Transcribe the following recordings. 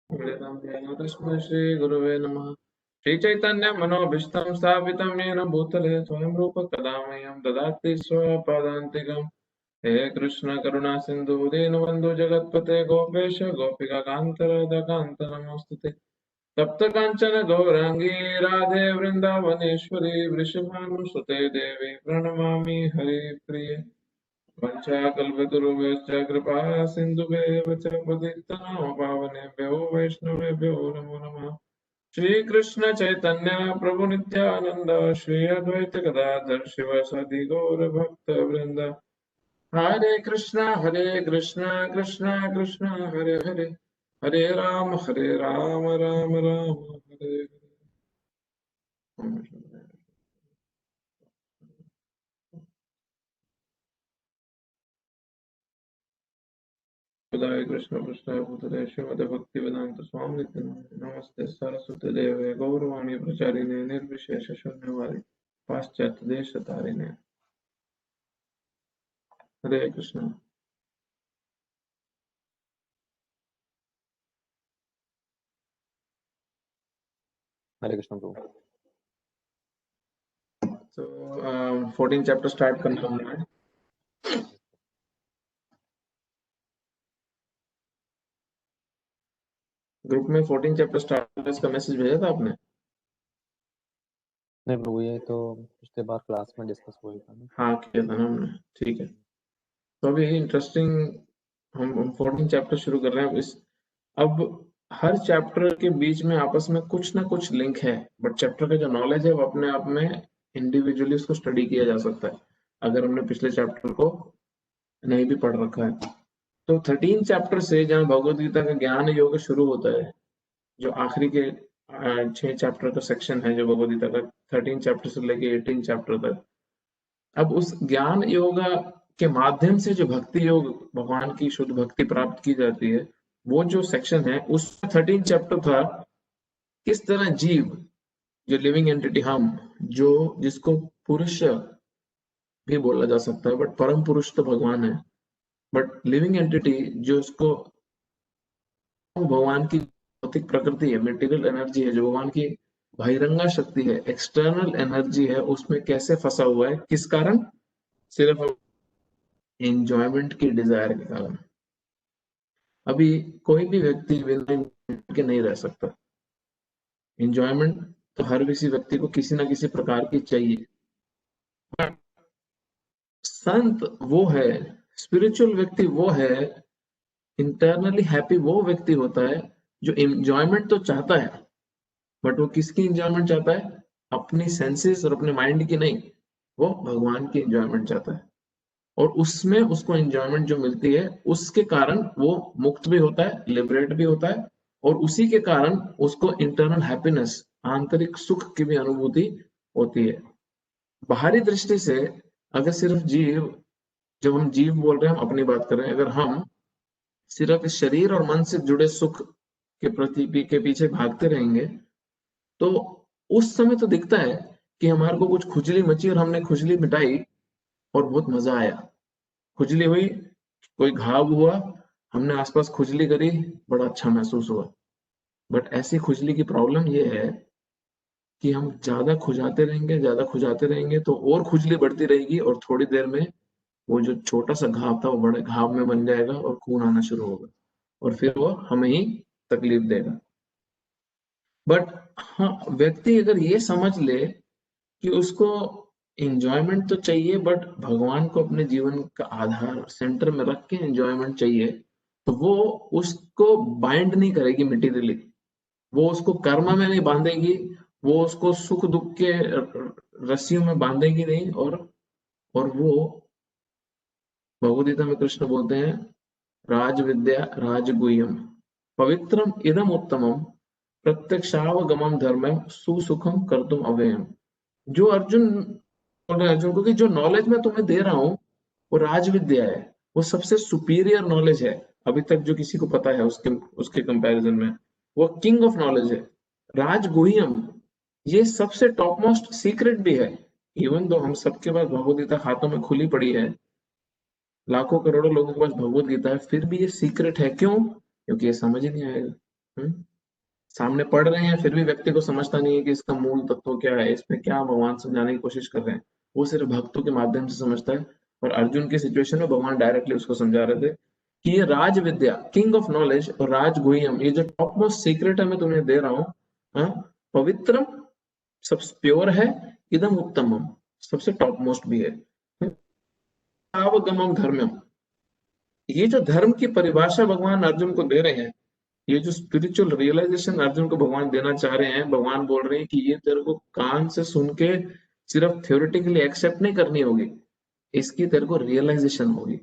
तस्मै श्रीगुरवे नमः। श्रीचैतन्यं मनोभीष्टं स्थापितं येन भूतले स्वयं रूप कदा मह्यं ददाति स्वपदान्तिकम्। हे कृष्ण करुणा सिन्धु दीनबन्धु जगत्पते गोपेश गोपिकान्त राधाकान्त नमोऽस्तुते। तप्त काञ्चन गौराङ्गी राधे वृन्दावनेश्वरी वृषभानुसुते देवी प्रणमामि हरिप्रिये। वंशाकल्पतरुभ्यश्च कृपा सिन्धुभ्येव च पतितनां पावनेभ्यो वैष्णवेभ्यो नमो नमः। श्रीकृष्ण चैतन्य प्रभु नित्यानंद श्री अद्वैत गदाधर शिवासादि गौर भक्त वृंद। हरे कृष्णा कृष्णा कृष्णा हरे हरे, हरे राम राम राम हरे हरे। खुदाय कृष्ण कृष्ण भूतले श्रीमद् भक्ति वेदांत स्वामी नित्यानंद नमस्ते सरस्वती देवे गौरवाणी प्रचारिणे निर्विशेष शून्यवादी पाश्चात्य देश तारिणे। हरे कृष्ण। हरे कृष्ण प्रभु। तो 14 चैप्टर स्टार्ट करना है। ग्रुप में 14 चैप्टर स्टार्ट इसका मैसेज भेजा था आपने? नहीं प्रभु, ये तो पिछले बार क्लास में डिस्कस हुआ था ना। हाँ किया था ना हमने, ठीक है। तो अभी इंटरेस्टिंग हम 14 चैप्टर शुरू कर रहे हैं। अब हर चैप्टर के बीच में आपस में कुछ ना कुछ लिंक है, बट चैप्टर का जो नॉलेज है वो अपने आप में इंडिविजुअली उसको स्टडी किया जा सकता है अगर हमने पिछले चैप्टर को नहीं भी पढ़ रखा है। तो 13 चैप्टर से जहाँ भगवद गीता का ज्ञान योग शुरू होता है, जो आखिरी के 6 चैप्टर का सेक्शन है जो भगवद गीता का 13 चैप्टर से लेके 18 चैप्टर तक। अब उस ज्ञान योग के माध्यम से जो भक्ति योग, भगवान की शुद्ध भक्ति प्राप्त की जाती है, वो जो सेक्शन है उस 13 चैप्टर था किस तरह जीव, जो लिविंग एंटिटी हम, जो जिसको पुरुष भी बोला जा सकता है बट परम पुरुष तो भगवान है, बट लिविंग एंटिटी जो उसको भगवान की भौतिक प्रकृति है, मटेरियल एनर्जी है, जो भगवान की बहिरंगा शक्ति है, एक्सटर्नल एनर्जी है, उसमें कैसे फंसा हुआ है, किस कारण? सिर्फ एंजॉयमेंट की डिजायर के कारण। अभी कोई भी व्यक्ति बिना enjoyment के नहीं रह सकता। एंजॉयमेंट तो हर किसी व्यक्ति को किसी ना किसी प्रकार की चाहिए। संत वो है, स्पिरिचुअल व्यक्ति वो है, इंटरनली हैप्पी वो व्यक्ति होता है जो एंजॉयमेंट तो चाहता है, बट वो किसकी एंजॉयमेंट चाहता है? अपनी सेंसेस और अपने माइंड की नहीं, वो भगवान की एंजॉयमेंट चाहता है। और उसमें उसको एंजॉयमेंट जो मिलती है उसके कारण वो मुक्त भी होता है, लिबरेट भी होता है, और उसी के कारण उसको इंटरनल हैप्पीनेस, आंतरिक सुख की भी अनुभूति होती है। बाहरी दृष्टि से अगर सिर्फ जीव, जब हम जीव बोल रहे हैं हम अपनी बात कर रहे हैं, अगर हम सिर्फ इस शरीर और मन से जुड़े सुख के प्रति के पीछे भागते रहेंगे तो उस समय तो दिखता है कि हमारे को कुछ खुजली मची और हमने खुजली मिटाई और बहुत मजा आया। खुजली हुई, कोई घाव हुआ, हमने आसपास खुजली करी, बड़ा अच्छा महसूस हुआ। बट ऐसी खुजली की प्रॉब्लम ये है कि हम ज्यादा खुजाते रहेंगे तो और खुजली बढ़ती रहेगी और थोड़ी देर में वो जो छोटा सा घाव था वो बड़े घाव में बन जाएगा और खून आना शुरू होगा और फिर वो हमें ही तकलीफ देगा। बट हाँ, व्यक्ति अगर ये समझ ले कि उसको एंजॉयमेंट तो चाहिए बट भगवान को अपने जीवन का आधार सेंटर में रख के एंजॉयमेंट चाहिए, तो वो उसको बाइंड नहीं करेगी मटेरियली, वो उसको कर्म में नहीं बांधेगी, वो उसको सुख दुख के रस्सियों में बांधेगी नहीं। और वो भगवद गीता में कृष्ण बोलते हैं राज विद्या राजगुह्यम पवित्रम इदम उत्तमम प्रत्यक्षावगमम धर्मम सुसुखम कर्तुम अव्ययम। जो अर्जुन बोल रहे हैं अर्जुन को कि जो नॉलेज मैं तुम्हें दे रहा हूँ वो राज विद्या है, वो सबसे सुपीरियर नॉलेज है अभी तक जो किसी को पता है उसके उसके कंपैरिजन में, वो किंग ऑफ नॉलेज है। राजगुह्यम, ये सबसे टॉप मोस्ट सीक्रेट भी है। इवन दो हम सबके पास भगवद गीता हाथों में खुली पड़ी है, लाखों करोड़ों लोगों के पास भगवद गीता है, फिर भी ये सीक्रेट है। क्यों? क्योंकि ये समझ ही नहीं आएगा। सामने पढ़ रहे हैं फिर भी व्यक्ति को समझता नहीं है कि इसका मूल तत्व क्या है, इसमें क्या भगवान समझाने की कोशिश कर रहे हैं। वो सिर्फ भक्तों के माध्यम से समझता है। और अर्जुन की सिचुएशन में भगवान डायरेक्टली उसको समझा रहे थे कि ये राज विद्या, किंग ऑफ नॉलेज और राज गुह्यम, ये जो टॉप मोस्ट सीक्रेट है मैं तुम्हें दे रहा हूँ, पवित्रम, सबसे प्योर है, इदम उत्तमम, सबसे टॉप मोस्ट भी है, अवगमम धर्मम। ये जो धर्म की परिभाषा भगवान अर्जुन को दे रहे हैं, ये जो स्पिरिचुअल रियलाइजेशन अर्जुन को भगवान देना चाह रहे हैं, भगवान बोल रहे हैं कि ये तेरे को कान से सुन के सिर्फ थ्योरेटिकली एक्सेप्ट नहीं करनी होगी, इसकी तेरे को रियलाइजेशन होगी,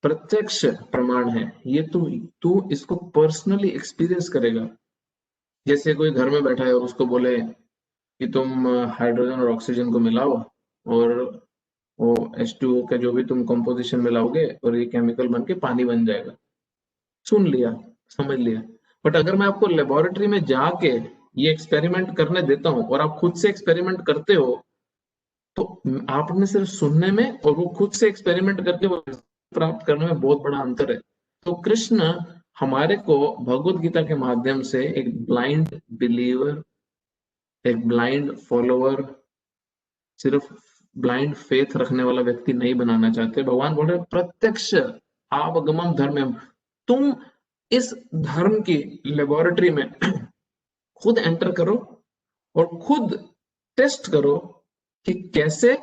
प्रत्यक्ष प्रमाण है ये। तू इसको पर्सनली एक्सपीरियंस करेगा। जैसे कोई घर में बैठा है और उसको बोले कि तुम हाइड्रोजन और ऑक्सीजन को मिलाओ और वो H2O का जो भी तुम कंपोजिशन मिलाओगे और ये केमिकल बन के पानी बन जाएगा, सुन लिया, समझ लिया। बट अगर मैं आपको लेबोरेटरी में जाके ये एक्सपेरिमेंट करने देता हूँ और आप खुद से एक्सपेरिमेंट करते हो, तो आपने सिर्फ सुनने में और वो खुद से एक्सपेरिमेंट करके वो प्राप्त करने में बहुत बड़ा अंतर है। तो कृष्ण हमारे को भगवत गीता के माध्यम से एक ब्लाइंड बिलीवर, एक ब्लाइंड फॉलोअर, सिर्फ ब्लाइंड फेथ रखने वाला व्यक्ति नहीं बनाना चाहते। भगवान बोल रहे प्रत्यक्ष आगमम धर्म, तुम इस धर्म की लेबोरेटरी में खुद एंटर करो और खुद टेस्ट करो कि कैसे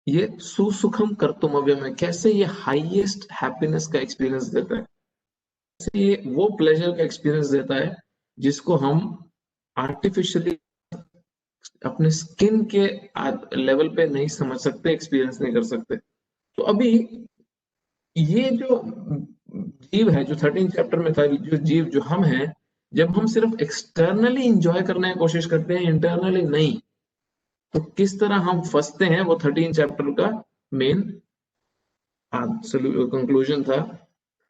ये सुसुखम कर्तुम अव्यय में, कैसे ये हाईएस्ट हैप्पीनेस का एक्सपीरियंस देता है, कैसे ये वो प्लेजर का एक्सपीरियंस देता है जिसको हम आर्टिफिशियली अपने स्किन के लेवल पे नहीं समझ सकते, एक्सपीरियंस नहीं कर सकते। तो अभी ये जो जीव है जो 13 चैप्टर में था, जो जीव जो हम हैं, जब हम सिर्फ एक्सटर्नली इंजॉय करने की कोशिश करते हैं, इंटरनली नहीं, तो किस तरह हम फंसते हैं, वो 13 चैप्टर का मेन कंक्लूजन था।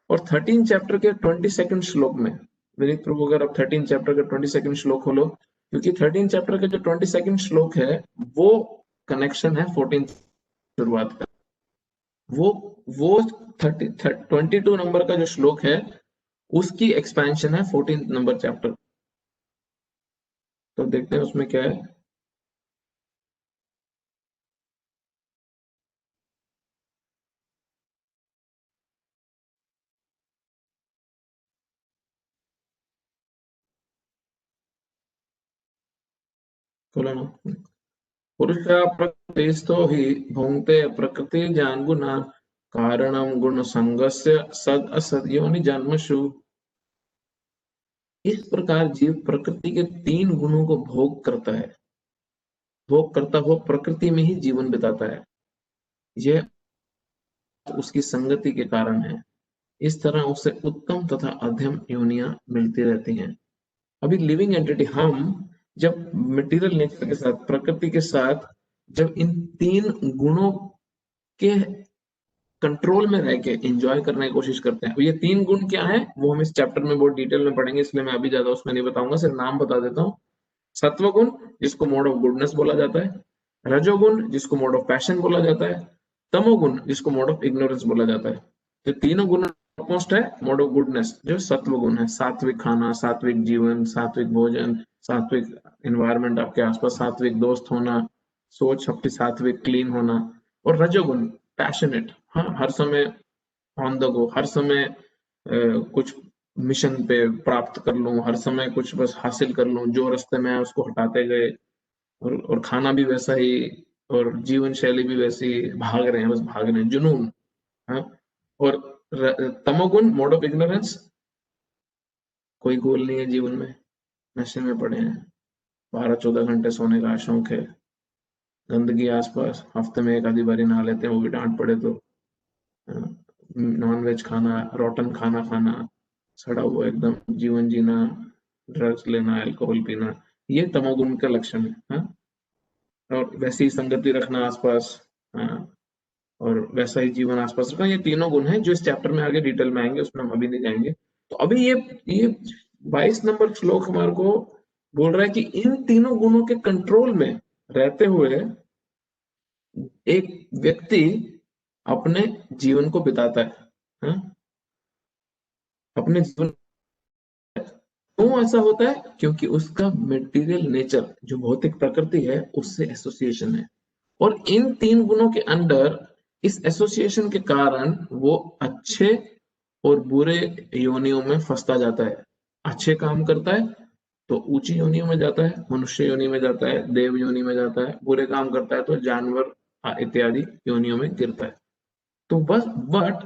और 13 चैप्टर के 22 श्लोक में, विनीत प्रभु अगर आप 13 चैप्टर का 22 श्लोक खोलो, क्योंकि 13 चैप्टर का जो 22 श्लोक है वो कनेक्शन है 14 शुरुआत का। वो 22 नंबर का जो श्लोक है उसकी एक्सपेंशन है 14 नंबर चैप्टर। तो देखते हैं उसमें क्या है। बोला ना, पुरुषा प्रकृतिस्थो हि भुङ्क्ते प्रकृति जान गुना कारणम गुण संगस्य सद असद योनि जन्मशु। इस प्रकार जीव प्रकृति के 3 गुणों को भोग करता है, भोग करता हुआ प्रकृति में ही जीवन बिताता है, यह उसकी संगति के कारण है। इस तरह उसे उत्तम तथा अध्यम योनियां मिलती रहती हैं। अभी लिविंग एंटिटी हम जब मटेरियल नेचर के साथ, प्रकृति के साथ, जब इन 3 गुणों के कंट्रोल में रह के एंजॉय करने की कोशिश करते हैं। ये 3 गुण क्या है वो हम इस चैप्टर में बहुत डिटेल में पढ़ेंगे, इसलिए मैं अभी ज्यादा उसमें नहीं बताऊंगा, सिर्फ नाम बता देता हूँ। सत्वगुण जिसको मोड ऑफ गुडनेस बोला जाता है, रजोगुण जिसको मोड ऑफ पैशन बोला जाता है, तमोगुण जिसको मोड ऑफ इग्नोरेंस बोला जाता है। तो तीनों गुण मोस्ट है मोड ऑफ गुडनेस जो सत्व गुण है, सात्विक खाना, सात्विक जीवन, सात्विक भोजन, सात्विक एनवायरनमेंट आपके आसपास, सात्विक दोस्त होना, सोच अपनी सात्विक क्लीन होना। और रजोगुण पैशनेट, हाँ, हर समय ऑन द गो, हर समय कुछ मिशन पे प्राप्त कर लूं, हर समय कुछ बस हासिल कर लूं, जो रास्ते में है उसको हटाते गए, और खाना भी वैसा ही और जीवन शैली भी वैसी, भाग रहे हैं, बस भाग रहे हैं, जुनून। हाँ? और तमोगुण मोड ऑफ इग्नोरेंस, कोई गोल नहीं है जीवन में, नशे में पड़े हैं, 12-14 घंटे सोने का शौक है, गंदगी आसपास, हफ्ते में एक आधी बारी नहा लेते हैं वो भी डांट पड़े तो, नॉन वेज खाना, रोटन खाना खाना, सड़ा हुआ एकदम जीवन जीना, ड्रग्स लेना, अल्कोहल पीना, ये तमोगुण का लक्षण है। हाँ? और वैसी ही संगति रखना आसपास, हाँ, और वैसा ही जीवन आसपास रखना, ये तीनों गुण हैं जो इस चैप्टर में आगे डिटेल में आएंगे, उसमें हम अभी नहीं जाएंगे। तो अभी ये 22 नंबर श्लोक हमारे को बोल रहा है कि इन तीनों गुणों के कंट्रोल में रहते हुए एक व्यक्ति अपने जीवन को बिताता है। हाँ? अपने जीवन क्यों ऐसा होता है? क्योंकि उसका मटेरियल नेचर, जो भौतिक प्रकृति है, उससे एसोसिएशन है। और इन 3 गुणों के अंडर इस एसोसिएशन के कारण वो अच्छे और बुरे योनियों में फंसता जाता है। अच्छे काम करता है तो ऊंची योनियों में जाता है, मनुष्य योनि में जाता है, देव योनि में जाता है। बुरे काम करता है तो जानवर इत्यादि योनियों में गिरता है। तो बस बट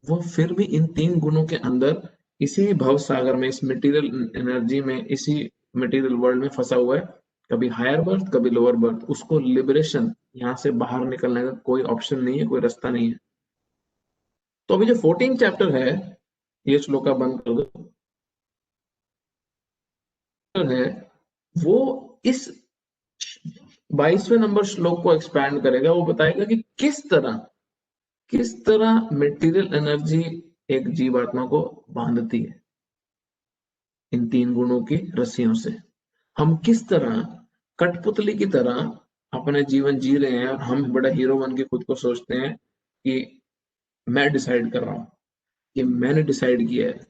वो फिर भी इन 3 गुणों के अंदर इसी भव सागर में, इस मटेरियल एनर्जी में, इसी मटेरियल वर्ल्ड में फंसा हुआ है। कभी हायर बर्थ, कभी लोअर बर्थ। उसको लिबरेशन, यहाँ से बाहर निकलने का कोई ऑप्शन नहीं है, कोई रास्ता नहीं है। तो अभी जो 14 चैप्टर है, ये श्लोका बंद कर दो, है वो इस 22वें नंबर श्लोक को एक्सपैंड करेगा। वो बताएगा कि किस तरह मटेरियल एनर्जी एक जीवात्मा को बांधती है इन 3 गुणों की रस्सियों से। हम किस तरह कठपुतली की तरह अपने जीवन जी रहे हैं और हम बड़ा हीरो बन के खुद को सोचते हैं कि मैं डिसाइड कर रहा हूँ, कि मैंने डिसाइड किया है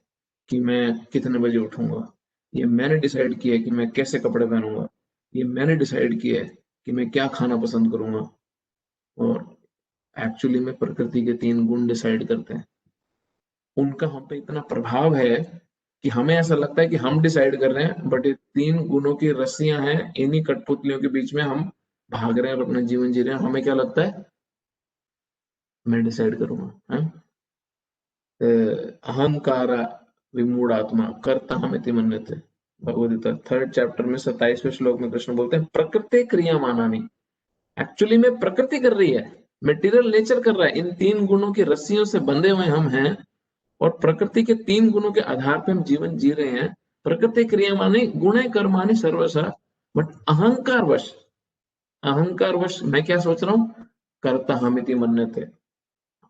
कि मैं कितने बजे उठूंगा, ये मैंने डिसाइड किया है कि मैं कैसे कपड़े पहनूंगा, ये मैंने डिसाइड किया है कि मैं क्या खाना पसंद करूंगा। और एक्चुअली में प्रकृति के 3 गुण डिसाइड करते हैं। उनका हम पे इतना प्रभाव है कि हमें ऐसा लगता है कि हम डिसाइड कर रहे हैं, बट ये 3 गुणों की रस्सियां हैं, इन्हीं कठपुतलियों के बीच में हम भाग रहे हैं और अपना जीवन जी रहे हैं। हमें क्या लगता है? मैं डिसाइड करूंगा। अहंकार विमूढ़ात्मा कर्ता हमिति मन्यते। भगवदगीता 3rd चैप्टर में 27वें श्लोक में कृष्ण बोलते हैं प्रकृति क्रिया मानानी। एक्चुअली में प्रकृति कर रही है, मटेरियल नेचर कर रहा है। इन 3 गुणों की रस्सियों से बंधे हुए हम हैं और प्रकृति के 3 गुणों के आधार पर हम जीवन जी रहे हैं। प्रकृति क्रियमाणी गुणे कर्माणि सर्वशः। बट अहंकार वश मैं क्या सोच रहा हूँ? कर्ता हमिति मन्यते।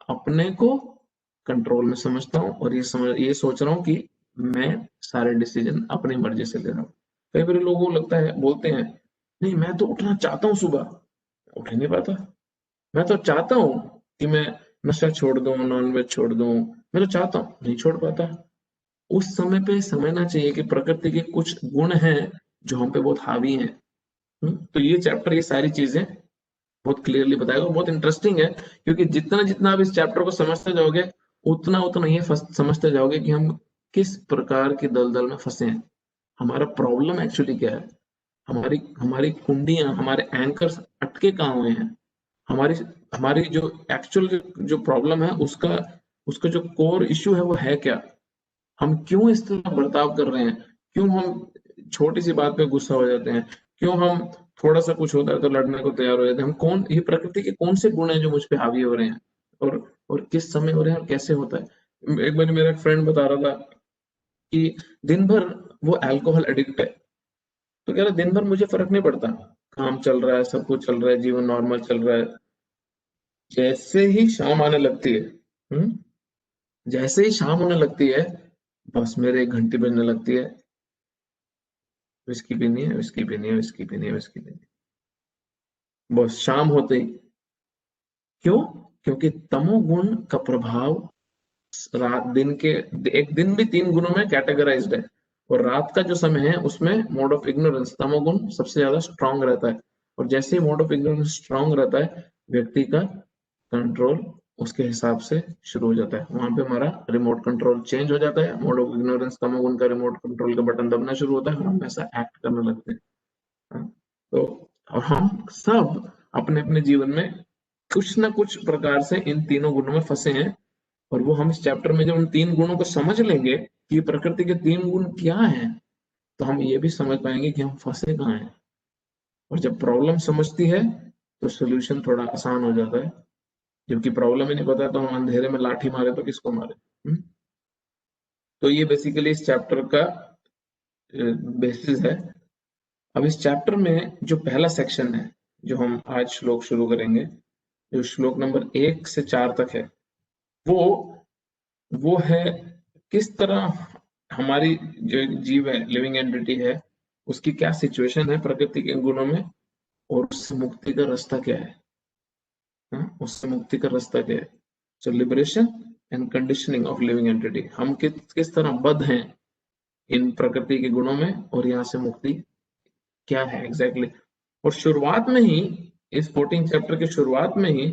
अपने को कंट्रोल में समझता हूँ और ये सोच रहा हूँ कि मैं सारे डिसीजन अपनी मर्जी से ले रहा हूँ। कई बार लोगों को लगता है, बोलते हैं नहीं मैं तो उठना चाहता हूँ, सुबह उठ ही नहीं पाता। मैं तो चाहता हूँ कि मैं नशा छोड़ दूं, नॉनवेज छोड़ दूं, मैं तो चाहता हूँ, नहीं छोड़ पाता। उस समय पे समझना चाहिए कि प्रकृति के कुछ गुण हैं जो हम पे बहुत हावी हैं। तो ये चैप्टर, ये सारी चीजें बहुत क्लियरली बताएगा। बहुत इंटरेस्टिंग है क्योंकि जितना जितना आप इस चैप्टर को समझते जाओगे उतना उतना ये समझते जाओगे कि हम किस प्रकार की दलदल में फंसे हैं। हमारा प्रॉब्लम एक्चुअली क्या है? हमारी हमारी कुंडियां, हमारे एंकर्स अटके कहाँ हुए हैं। हमारी हमारी जो एक्चुअल जो प्रॉब्लम है, उसका उसका जो कोर इश्यू है वो है क्या? हम क्यों इस तरह बर्ताव कर रहे हैं? क्यों हम छोटी सी बात पे गुस्सा हो जाते हैं? क्यों हम थोड़ा सा कुछ होता है तो लड़ने को तैयार हो जाते हैं? हम कौन, ये प्रकृति के कौन से गुण हैं जो मुझ पे हावी हो रहे हैं और किस समय हो रहे हैं और कैसे होता है? एक बार मेरा एक फ्रेंड बता रहा था कि दिन भर वो अल्कोहल एडिक्ट है। तो कह रहा दिन भर मुझे फर्क नहीं पड़ता, काम चल रहा है, सब कुछ चल रहा है, जीवन नॉर्मल चल रहा है। जैसे ही शाम आने लगती है, जैसे ही शाम होने लगती है, बस मेरे 1 घंटी बजने लगती है, विस्की पीनी है, विस्की पीनी है, विस्की पीनी है, विस्की पीनी है। बस शाम होते ही। क्यों? क्योंकि तमोगुण का प्रभाव रात दिन के, एक दिन भी 3 गुणों में कैटेगराइज्ड है और रात का जो समय है उसमें मोड ऑफ इग्नोरेंस, तमोगुण सबसे ज्यादा स्ट्रांग रहता है। और जैसे ही मोड ऑफ इग्नोरेंस स्ट्रांग रहता है, व्यक्ति का कंट्रोल उसके हिसाब से शुरू हो जाता है। वहां पे हमारा रिमोट कंट्रोल चेंज हो जाता है। मोड ऑफ इग्नोरेंस, तमोगुण का रिमोट कंट्रोल का बटन दबना शुरू होता है और हम ऐसा एक्ट करने लगते हैं। तो और हम सब अपने अपने जीवन में कुछ ना कुछ प्रकार से इन तीनों गुणों में फंसे हैं। और वो हम इस चैप्टर में जब उन 3 गुणों को समझ लेंगे कि प्रकृति के 3 गुण क्या हैं, तो हम ये भी समझ पाएंगे कि हम फंसे कहाँ हैं। और जब प्रॉब्लम समझती है तो सोल्यूशन थोड़ा आसान हो जाता है। जबकि प्रॉब्लम ही नहीं पता तो हम अंधेरे में लाठी मारे तो किसको मारे। तो ये बेसिकली इस चैप्टर का बेसिस है। अब इस चैप्टर में जो पहला सेक्शन है, जो हम आज श्लोक शुरू करेंगे, जो श्लोक नंबर 1 से 4 तक है, वो वो है किस तरह हमारी जो जीव है, लिविंग एंटिटी है, उसकी क्या सिचुएशन है प्रकृति के गुणों में और उससे मुक्ति का रास्ता क्या है। उससे मुक्ति का रास्ता क्या है? So liberation and conditioning of living entity. हम किस तरह बद्ध हैं इन प्रकृति के गुणों में, और यहाँ से मुक्ति क्या है एग्जैक्टली। और शुरुआत में ही, इस 14 चैप्टर के शुरुआत में ही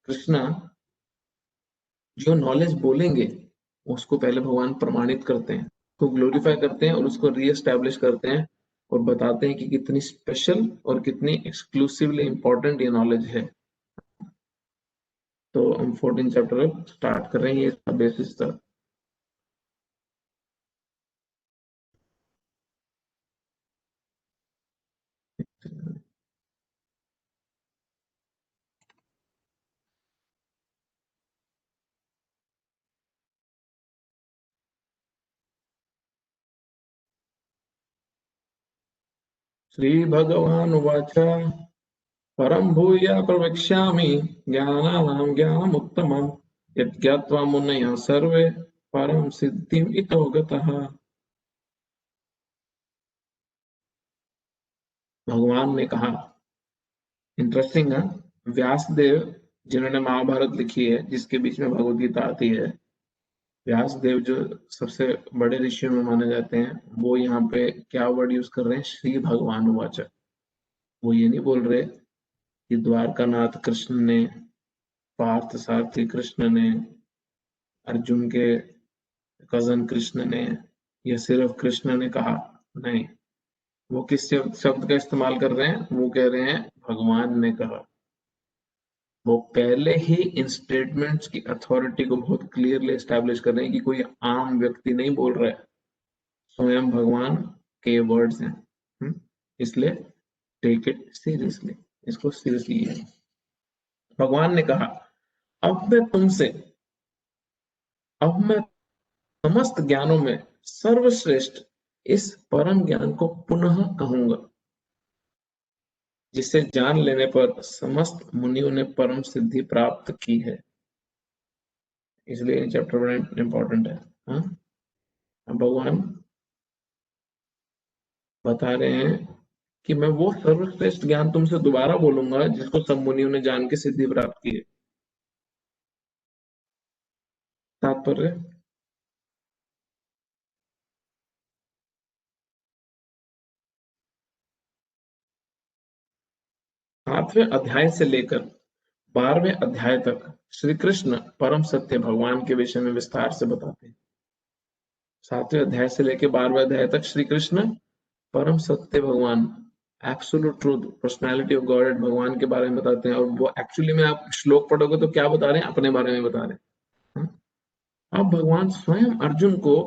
कृष्णा जो नॉलेज बोलेंगे उसको पहले भगवान प्रमाणित करते हैं, उसको ग्लोरीफाई करते हैं और उसको रीएस्टैब्लिश करते हैं और बताते हैं कि कितनी स्पेशल और कितनी एक्सक्लूसिवली इंपॉर्टेंट ये नॉलेज है। तो हम 14 चैप्टर स्टार्ट कर रहे हैं, ये बेसिस था। श्रीभगवानुवाच परं भूया प्रवक्ष्यामि ज्ञानानां ज्ञानमुत्तमं यज्ञात्वा मुनयः सर्वे परं सिद्धिम् इतो गतः। भगवान ने कहा, इंटरेस्टिंग है, व्यासदेव जिन्होंने महाभारत लिखी है, जिसके बीच में भगवत गीता आती है, व्यासदेव जो सबसे बड़े ऋषियों में माने जाते हैं, वो यहाँ पे क्या वर्ड यूज कर रहे हैं, श्री भगवान उवाच। वो ये नहीं बोल रहे कि द्वारकानाथ कृष्ण ने, पार्थ सारथी कृष्ण ने, अर्जुन के कजन कृष्ण ने, या सिर्फ कृष्ण ने कहा, नहीं, वो किस शब्द का इस्तेमाल कर रहे हैं, वो कह रहे हैं भगवान ने कहा। वो पहले ही इन स्टेटमेंट्स की अथॉरिटी को बहुत क्लियरली एस्टैब्लिश कर रहे हैं कि कोई आम व्यक्ति नहीं बोल रहा है, स्वयं भगवान के वर्ड्स हैं। इसलिए टेक इट सीरियसली, इसको सीरियसली है। भगवान ने कहा, अब मैं समस्त ज्ञानों में सर्वश्रेष्ठ इस परम ज्ञान को पुनः कहूंगा, जिसे जान लेने पर समस्त मुनियों ने परम सिद्धि प्राप्त की है। इसलिए चैप्टर बड़ा इंपॉर्टेंट है। हाँ, भगवान बता रहे हैं कि मैं वो सर्वश्रेष्ठ ज्ञान तुमसे दोबारा बोलूंगा जिसको सब मुनियों ने जान के सिद्धि प्राप्त की है। तात्पर्य, सातवें अध्याय से लेकर 12वें अध्याय तक श्री कृष्ण परम सत्य भगवान के विषय में विस्तार से बताते हैं। 7वें अध्याय से लेकर 12वें अध्याय तक श्री कृष्ण परम सत्य भगवान, absolute truth, personality of God भगवान के बारे में बताते हैं। और वो एक्चुअली में आप श्लोक पढ़ोगे तो क्या बता रहे हैं, अपने बारे में बता रहे हैं। अब भगवान स्वयं अर्जुन को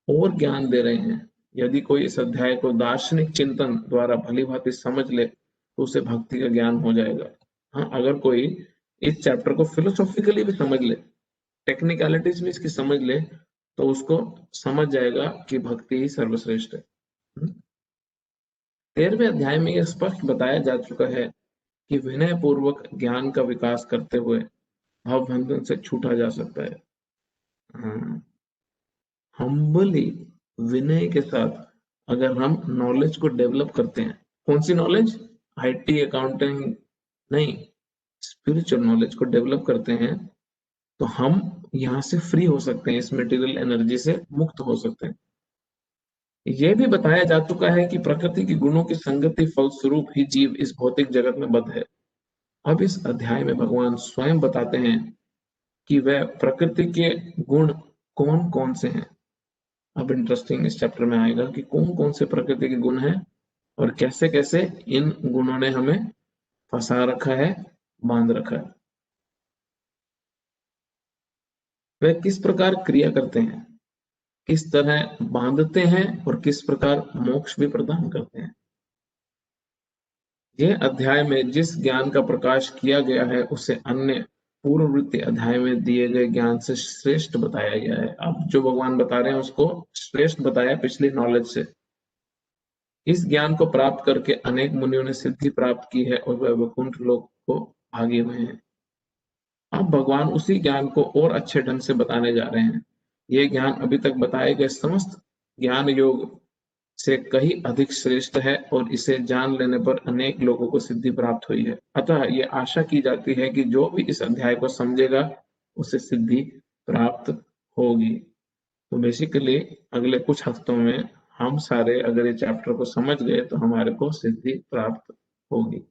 और ज्ञान दे रहे हैं। यदि कोई इस अध्याय को दार्शनिक चिंतन द्वारा भली भांति समझ ले तो उसे भक्ति का ज्ञान हो जाएगा। हाँ, अगर कोई इस चैप्टर को फिलोसॉफिकली भी समझ ले, टेक्निकलिटीज में इसकी समझ ले, तो उसको समझ जाएगा कि भक्ति ही सर्वश्रेष्ठ है। 13वें अध्याय में यह स्पष्ट बताया जा चुका है कि विनय पूर्वक ज्ञान का विकास करते हुए भवबंधन से छूटा जा सकता है। हम्बली, विनय के साथ अगर हम नॉलेज को डेवलप करते हैं, कौन सी नॉलेज, आईटी अकाउंटिंग नहीं, स्पिरिचुअल नॉलेज को डेवलप करते हैं, तो हम यहाँ से फ्री हो सकते हैं, इस मटेरियल एनर्जी से मुक्त हो सकते हैं। यह भी बताया जा चुका है कि प्रकृति के गुणों की संगति फलस्वरूप ही जीव इस भौतिक जगत में बद्ध है। अब इस अध्याय में भगवान स्वयं बताते हैं कि वह प्रकृति के गुण कौन कौन से हैं। अब इंटरेस्टिंग इस चैप्टर में आएगा कि कौन कौन से प्रकृति के गुण हैं और कैसे कैसे इन गुणों ने हमें फंसा रखा है, बांध रखा है। वह किस प्रकार क्रिया करते हैं, किस तरह बांधते हैं और किस प्रकार मोक्ष भी प्रदान करते हैं। यह अध्याय में जिस ज्ञान का प्रकाश किया गया है उसे अन्य पूर्ववर्ती अध्याय में दिए गए ज्ञान से श्रेष्ठ बताया गया है। अब जो भगवान बता रहे हैं उसको श्रेष्ठ बताया पिछली नॉलेज से। इस ज्ञान को प्राप्त करके अनेक मुनियों ने सिद्धि प्राप्त की है और वह वैकुंठ लोक को भागे हुए हैं। अब भगवान उसी ज्ञान को और अच्छे ढंग से बताने जा रहे हैं। यह ज्ञान अभी तक बताए गए समस्त ज्ञान योग से कहीं अधिक श्रेष्ठ है और इसे जान लेने पर अनेक लोगों को सिद्धि प्राप्त हुई है। अतः ये आशा की जाती है कि जो भी इस अध्याय को समझेगा उसे सिद्धि प्राप्त होगी। तो बेसिकली अगले कुछ हफ्तों में हम सारे अगर ये चैप्टर को समझ गए तो हमारे को सिद्धि प्राप्त होगी।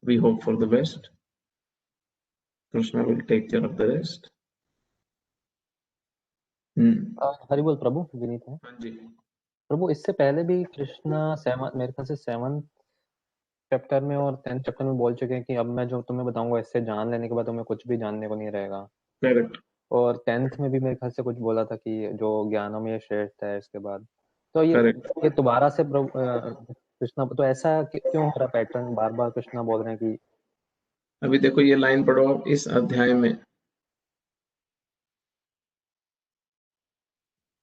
We hope for the best. Krishna will take care of the rest. Hari बोल प्रभु, विनीत है। हाँ जी। प्रभु इससे पहले भी कृष्णा मेरे ख्याल से 7th चैप्टर में और 10th चैप्टर में बोल चुके हैं कि अब मैं जो तुम्हें बताऊंगा इससे जान लेने के बाद तुम्हें कुछ भी जानने को नहीं रहेगा। करेक्ट। और 10th में भी मेरे ख्याल से कुछ बोला था कि जो ज्ञानों में ये श्रेष्ठ है इसके बाद। तो करेक्ट। ये दोबारा से कृष्णा, तो ऐसा क्यों हो रहा पैटर्न, बार बार कृष्णा बोल रहे हैं कि अभी देखो ये लाइन पढ़ो आप इस अध्याय में।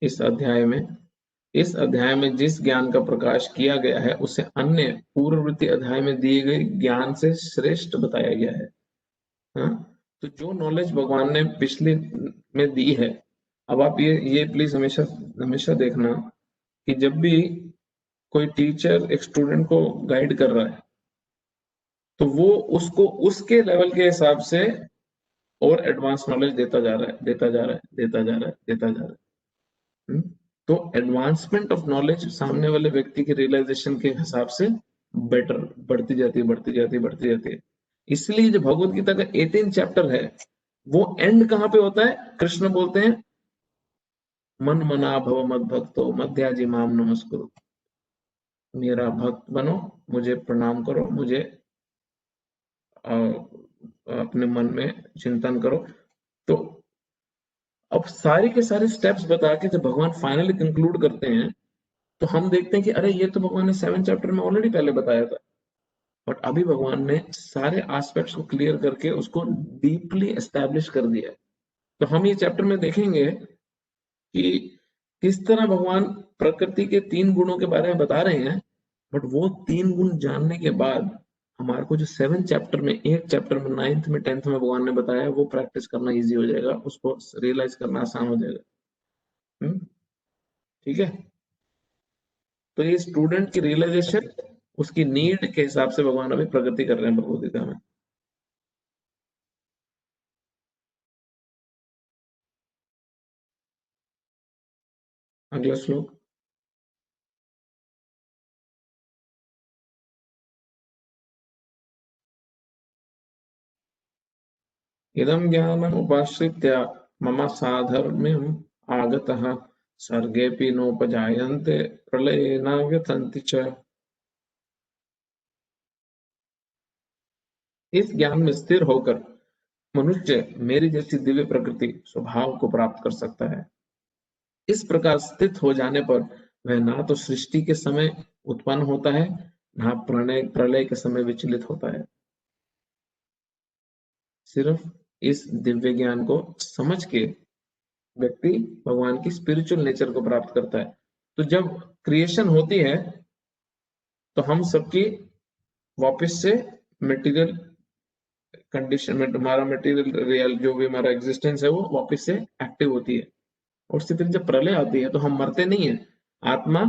इस अध्याय में जिस ज्ञान का प्रकाश किया गया है उसे अन्य पूर्ववर्ती अध्याय में दिए गए ज्ञान से श्रेष्ठ बताया गया है। हाँ? तो जो नॉलेज भगवान ने पिछले में दी है, अब आप ये प्लीज हमेशा हमेशा देखना कि जब भी कोई टीचर एक स्टूडेंट को गाइड कर रहा है तो वो उसको उसके लेवल के हिसाब से और एडवांस नॉलेज देता जा रहा है। तो एडवांसमेंट ऑफ नॉलेज सामने वाले व्यक्ति के रियलाइजेशन के हिसाब से बेटर बढ़ती जाती है। इसलिए जो भगवत गीता का 18 चैप्टर है वो एंड कहाँ पे होता है? कृष्ण बोलते हैं मन मना भव मद भक्तो मध्याजी माम नमस्कुरु। मेरा भक्त बनो, मुझे प्रणाम करो, मुझे अपने मन में चिंतन करो। तो अब सारे के सारे स्टेप्स बता के जब भगवान फाइनली कंक्लूड करते हैं तो हम देखते हैं कि अरे ये तो भगवान ने 7 चैप्टर में ऑलरेडी पहले बताया था, बट अभी भगवान ने सारे एस्पेक्ट्स को क्लियर करके उसको डीपली एस्टैब्लिश कर दिया है। तो हम ये चैप्टर में देखेंगे कि किस तरह भगवान प्रकृति के 3 गुणों के बारे में बता रहे हैं, बट वो 3 गुण जानने के बाद हमारे को जो 7 चैप्टर में, 1 चैप्टर में, 9th में, 10th में भगवान ने बताया वो प्रैक्टिस करना इजी हो जाएगा, उसको रियलाइज करना आसान हो जाएगा। ठीक है। तो ये स्टूडेंट की रियलाइजेशन उसकी नीड के हिसाब से भगवान अभी प्रगति कर रहे हैं भगवद गीता में। अगला श्लोक। इदं ज्ञानम् उपाश्रित्य मम साधर्म्यम् आगतः सर्गेऽपि नोपजायन्ते प्रलये न व्यथन्ति च। इस ज्ञान में स्थिर होकर मनुष्य मेरी जैसी दिव्य प्रकृति स्वभाव को प्राप्त कर सकता है। इस प्रकार स्थित हो जाने पर वह ना तो सृष्टि के समय उत्पन्न होता है, ना प्रलय के समय विचलित होता है। सिर्फ इस दिव्य ज्ञान को समझ के व्यक्ति भगवान की स्पिरिचुअल नेचर को प्राप्त करता है। तो जब क्रिएशन होती है तो हम सबकी वापस से मटेरियल कंडीशन में, हमारा मटेरियल रियल जो भी हमारा एग्जिस्टेंस है वो वापस से एक्टिव होती है। और उसी तरह जब प्रलय आती है तो हम मरते नहीं है, आत्मा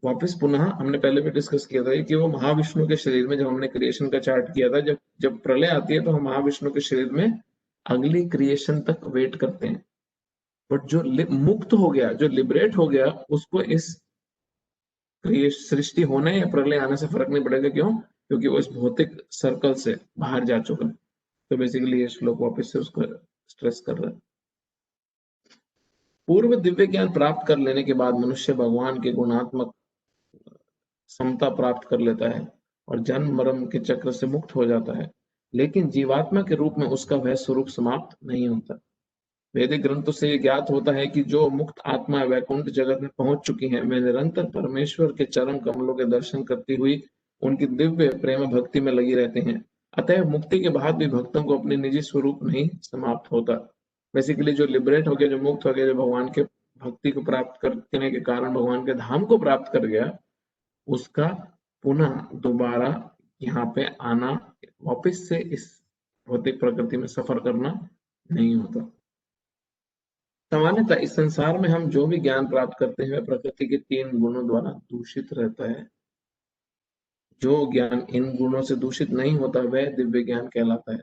वापस पुनः, हमने पहले भी डिस्कस किया था कि वो महाविष्णु के शरीर में, जब हमने क्रिएशन का चार्ट किया था, जब जब प्रलय आती है तो हम महाविष्णु के शरीर में अगली क्रिएशन तक वेट करते हैं। बट जो मुक्त हो गया, जो लिबरेट हो गया, उसको इस सृष्टि होने या प्रलय आने से फर्क नहीं पड़ेगा। क्यों? क्योंकि वो इस भौतिक सर्कल से बाहर जा चुका है। तो बेसिकली ये श्लोक वापस से उसको स्ट्रेस कर रहा है। पूर्व दिव्य ज्ञान प्राप्त कर लेने के बाद मनुष्य भगवान के गुणात्मक समता प्राप्त कर लेता है और जन्म मरण के चक्र से मुक्त हो जाता है, लेकिन जीवात्मा के रूप में उसका वह स्वरूप समाप्त नहीं होता। वैदिक ग्रंथों से ये ज्ञात होता है कि जो मुक्त आत्मा वैकुंठ जगत में पहुंच चुकी हैं, वे निरंतर परमेश्वर के चरण कमलों के दर्शन करती हुई उनकी दिव्य प्रेम भक्ति में लगी रहते हैं। अतः मुक्ति के बाद भी भक्तों को अपने निजी स्वरूप नहीं समाप्त होता। बेसिकली जो लिबरेट हो गया, जो मुक्त हो गया, जो भगवान के भक्ति को प्राप्त करने के कारण भगवान के धाम को प्राप्त कर गया, उसका पुनः दोबारा यहाँ पे आना, वापस से इस भौतिक प्रकृति में सफर करना नहीं होता। सामान्यतः इस संसार में हम जो भी ज्ञान प्राप्त करते हैं वह प्रकृति के 3 गुणों द्वारा दूषित रहता है। जो ज्ञान इन गुणों से दूषित नहीं होता वह दिव्य ज्ञान कहलाता है।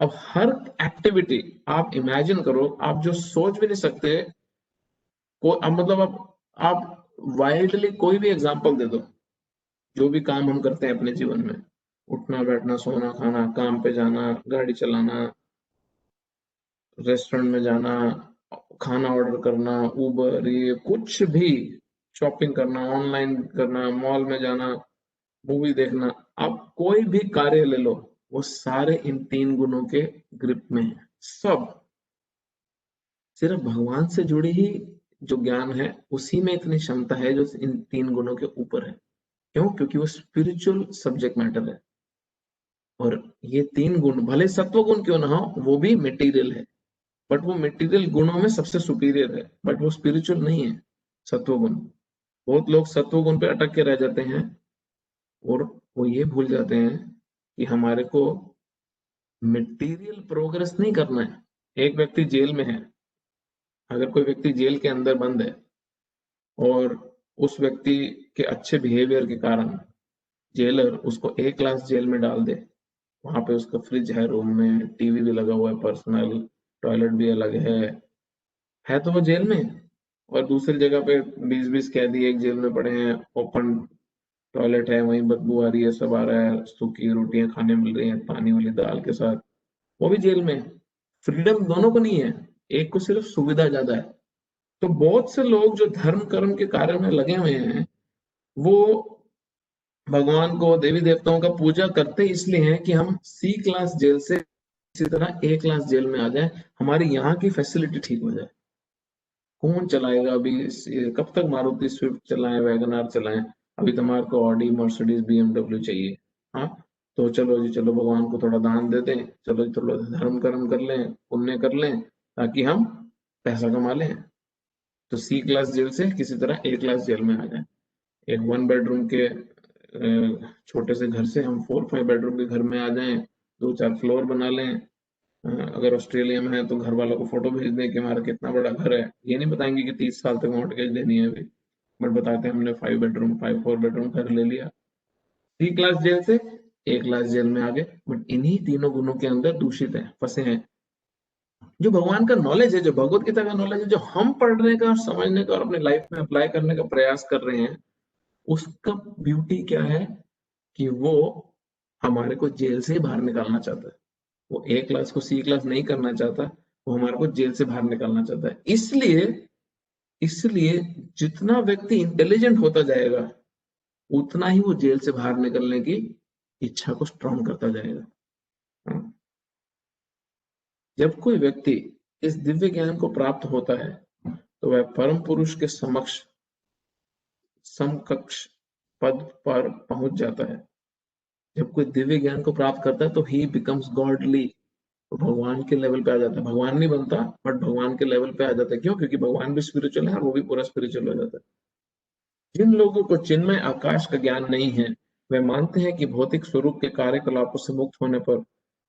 अब हर एक्टिविटी आप इमेजिन करो, आप जो सोच भी नहीं सकते, को अब मतलब आप वाइल्डली कोई भी एग्जांपल दे दो, जो भी काम हम करते हैं अपने जीवन में, उठना बैठना सोना खाना, काम पे जाना, गाड़ी चलाना, रेस्टोरेंट में जाना, खाना ऑर्डर करना, उबर, ये कुछ भी, शॉपिंग करना, ऑनलाइन करना, मॉल में जाना, मूवी देखना, आप कोई भी कार्य ले लो, वो सारे इन 3 गुणों के ग्रिप में है, सब। सिर्फ भगवान से जुड़ी ही जो ज्ञान है, उसी में इतनी क्षमता है जो इन 3 गुणों के ऊपर है। क्यों? क्योंकि वो स्पिरिचुअल सब्जेक्ट मैटर है। और ये 3 गुण भले सत्व गुण क्यों ना हो, वो भी मटेरियल है, बट वो मटेरियल गुणों में सबसे सुपीरियर है, बट वो स्पिरिचुअल नहीं है, सत्व गुण। बहुत लोग सत्व गुण पे अटक के रह जाते हैं, और वो ये भूल जाते हैं कि हमारे को मटेरियल प्रोग्रेस नहीं करना है। एक व्यक्ति जेल में है, अगर कोई व्यक्ति जेल के अंदर बंद है और उस व्यक्ति के अच्छे बिहेवियर के कारण जेलर उसको A क्लास जेल में डाल दे, वहां पे उसका फ्रिज है रूम में, टीवी भी लगा हुआ है, पर्सनल टॉयलेट भी अलग है तो वो जेल में। और दूसरी जगह पे 20-20 कैदी एक जेल में पड़े हैं, ओपन टॉयलेट है, वहीं बदबू आ रही है, सब आ रहा है, सूखी रोटियां खाने मिल रही हैं पानी वाली दाल के साथ, वो भी जेल में। फ्रीडम दोनों को नहीं है, एक को सिर्फ सुविधा ज्यादा है। तो बहुत से लोग जो धर्म कर्म के कार्य में लगे हुए हैं, वो भगवान को, देवी देवताओं का पूजा करते इसलिए हैं कि हम C क्लास जेल से इसी तरह A क्लास जेल में आ जाए, हमारी यहाँ की फैसिलिटी ठीक हो जाए। कौन चलाएगा अभी, कब तक मारुति स्विफ्ट चलाएं, वैगन आर चलाएं? अभी तो हमारे को ऑडी, मर्सिडीज, BMW चाहिए। हाँ, तो चलो जी चलो, भगवान को थोड़ा दान दे दें, चलो जी थोड़ा धर्म कर्म कर लें, पुण्य कर लें, ताकि हम पैसा कमा लें। तो C क्लास जेल से किसी तरह A क्लास जेल में आ जाए। एक 1 बेडरूम के छोटे से घर से हम 4-5 बेडरूम के घर में आ जाएं, 2-4 फ्लोर बना लें। अगर ऑस्ट्रेलिया में है तो घर वालों को फोटो भेज दें कि हमारा कितना बड़ा घर है। ये नहीं बताएंगे कि 30 साल तक मॉर्टगेज देनी है अभी, बट बताते हैं हमने 4 बेडरूम घर ले लिया। C क्लास जेल से A क्लास जेल में आ गए, बट इन्हीं तीनों गुणों के अंदर दूषित है, फंसे हैं। जो भगवान का नॉलेज है, जो भगवत गीता का नॉलेज है, जो हम पढ़ने का और समझने का और अपने लाइफ में अप्लाई करने का प्रयास कर रहे हैं, उसका ब्यूटी क्या है कि वो हमारे को जेल से ही बाहर निकालना चाहता है। वो A क्लास को C क्लास नहीं करना चाहता, वो हमारे को जेल से बाहर निकालना चाहता है। इसलिए इसलिए जितना व्यक्ति इंटेलिजेंट होता जाएगा, उतना ही वो जेल से बाहर निकलने की इच्छा को स्ट्रॉन्ग करता जाएगा। हाँ। जब कोई व्यक्ति इस दिव्य ज्ञान को प्राप्त होता है, तो वह परम पुरुष के समक्ष समकक्ष पद पर पहुंच जाता है। जब कोई दिव्य ज्ञान को प्राप्त करता है तो ही बिकम्स गॉडली, तो भगवान के लेवल पे आ जाता है। भगवान नहीं बनता, बट भगवान के लेवल पे आ जाता है। क्यों? क्योंकि भगवान भी स्पिरिचुअल है और वो भी पूरा स्पिरिचुअल हो जाता है। जिन लोगों को चिन्मय आकाश का ज्ञान नहीं है, वे मानते हैं कि भौतिक स्वरूप के कार्यकलापों से मुक्त होने पर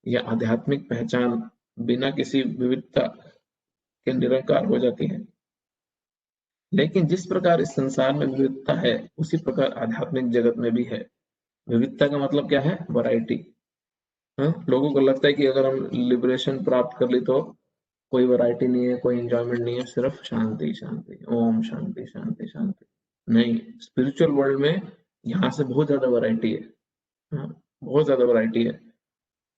यह आध्यात्मिक पहचान बिना किसी विविधता के निरंकार हो जाती है। लेकिन जिस प्रकार इस संसार में विविधता है, उसी प्रकार आध्यात्मिक जगत में भी है। विविधता का मतलब क्या है? वैरायटी। हाँ, लोगों को लगता है कि अगर हम लिबरेशन प्राप्त कर ली तो कोई वैरायटी नहीं है, कोई एंजॉयमेंट नहीं है, सिर्फ शांति शांति, ओम शांति शांति शांति। नहीं, स्पिरिचुअल वर्ल्ड में यहाँ से बहुत ज्यादा वैरायटी है। हाँ, बहुत ज्यादा वैरायटी है।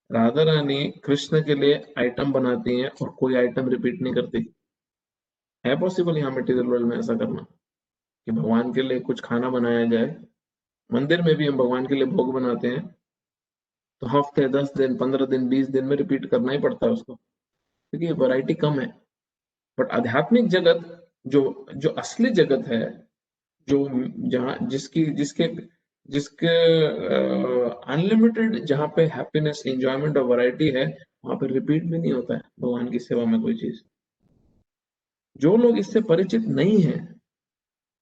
राधा रानी कृष्ण के लिए आइटम बनाती हैं और कोई आइटम रिपीट नहीं करती। है पॉसिबल यहाँ मटेरियल वर्ल्ड में ऐसा करना कि भगवान के लिए कुछ खाना बनाया जाए? मंदिर में भी हम भगवान के लिए भोग बनाते हैं, तो हफ्ते 10 दिन 15 दिन 20 दिन में रिपीट करना ही पड़ता है उसको, क्योंकि वैरायटी कम है। बट आध्यात्मिक जगत, जो जो असली जगत है, जो जहाँ जिसकी जिसके जिसके अनलिमिटेड, जहाँ पे हैप्पीनेस, एंजॉयमेंट और वैरायटी है, वहां पे रिपीट भी नहीं होता है भगवान की सेवा में कोई चीज। जो लोग इससे परिचित नहीं है,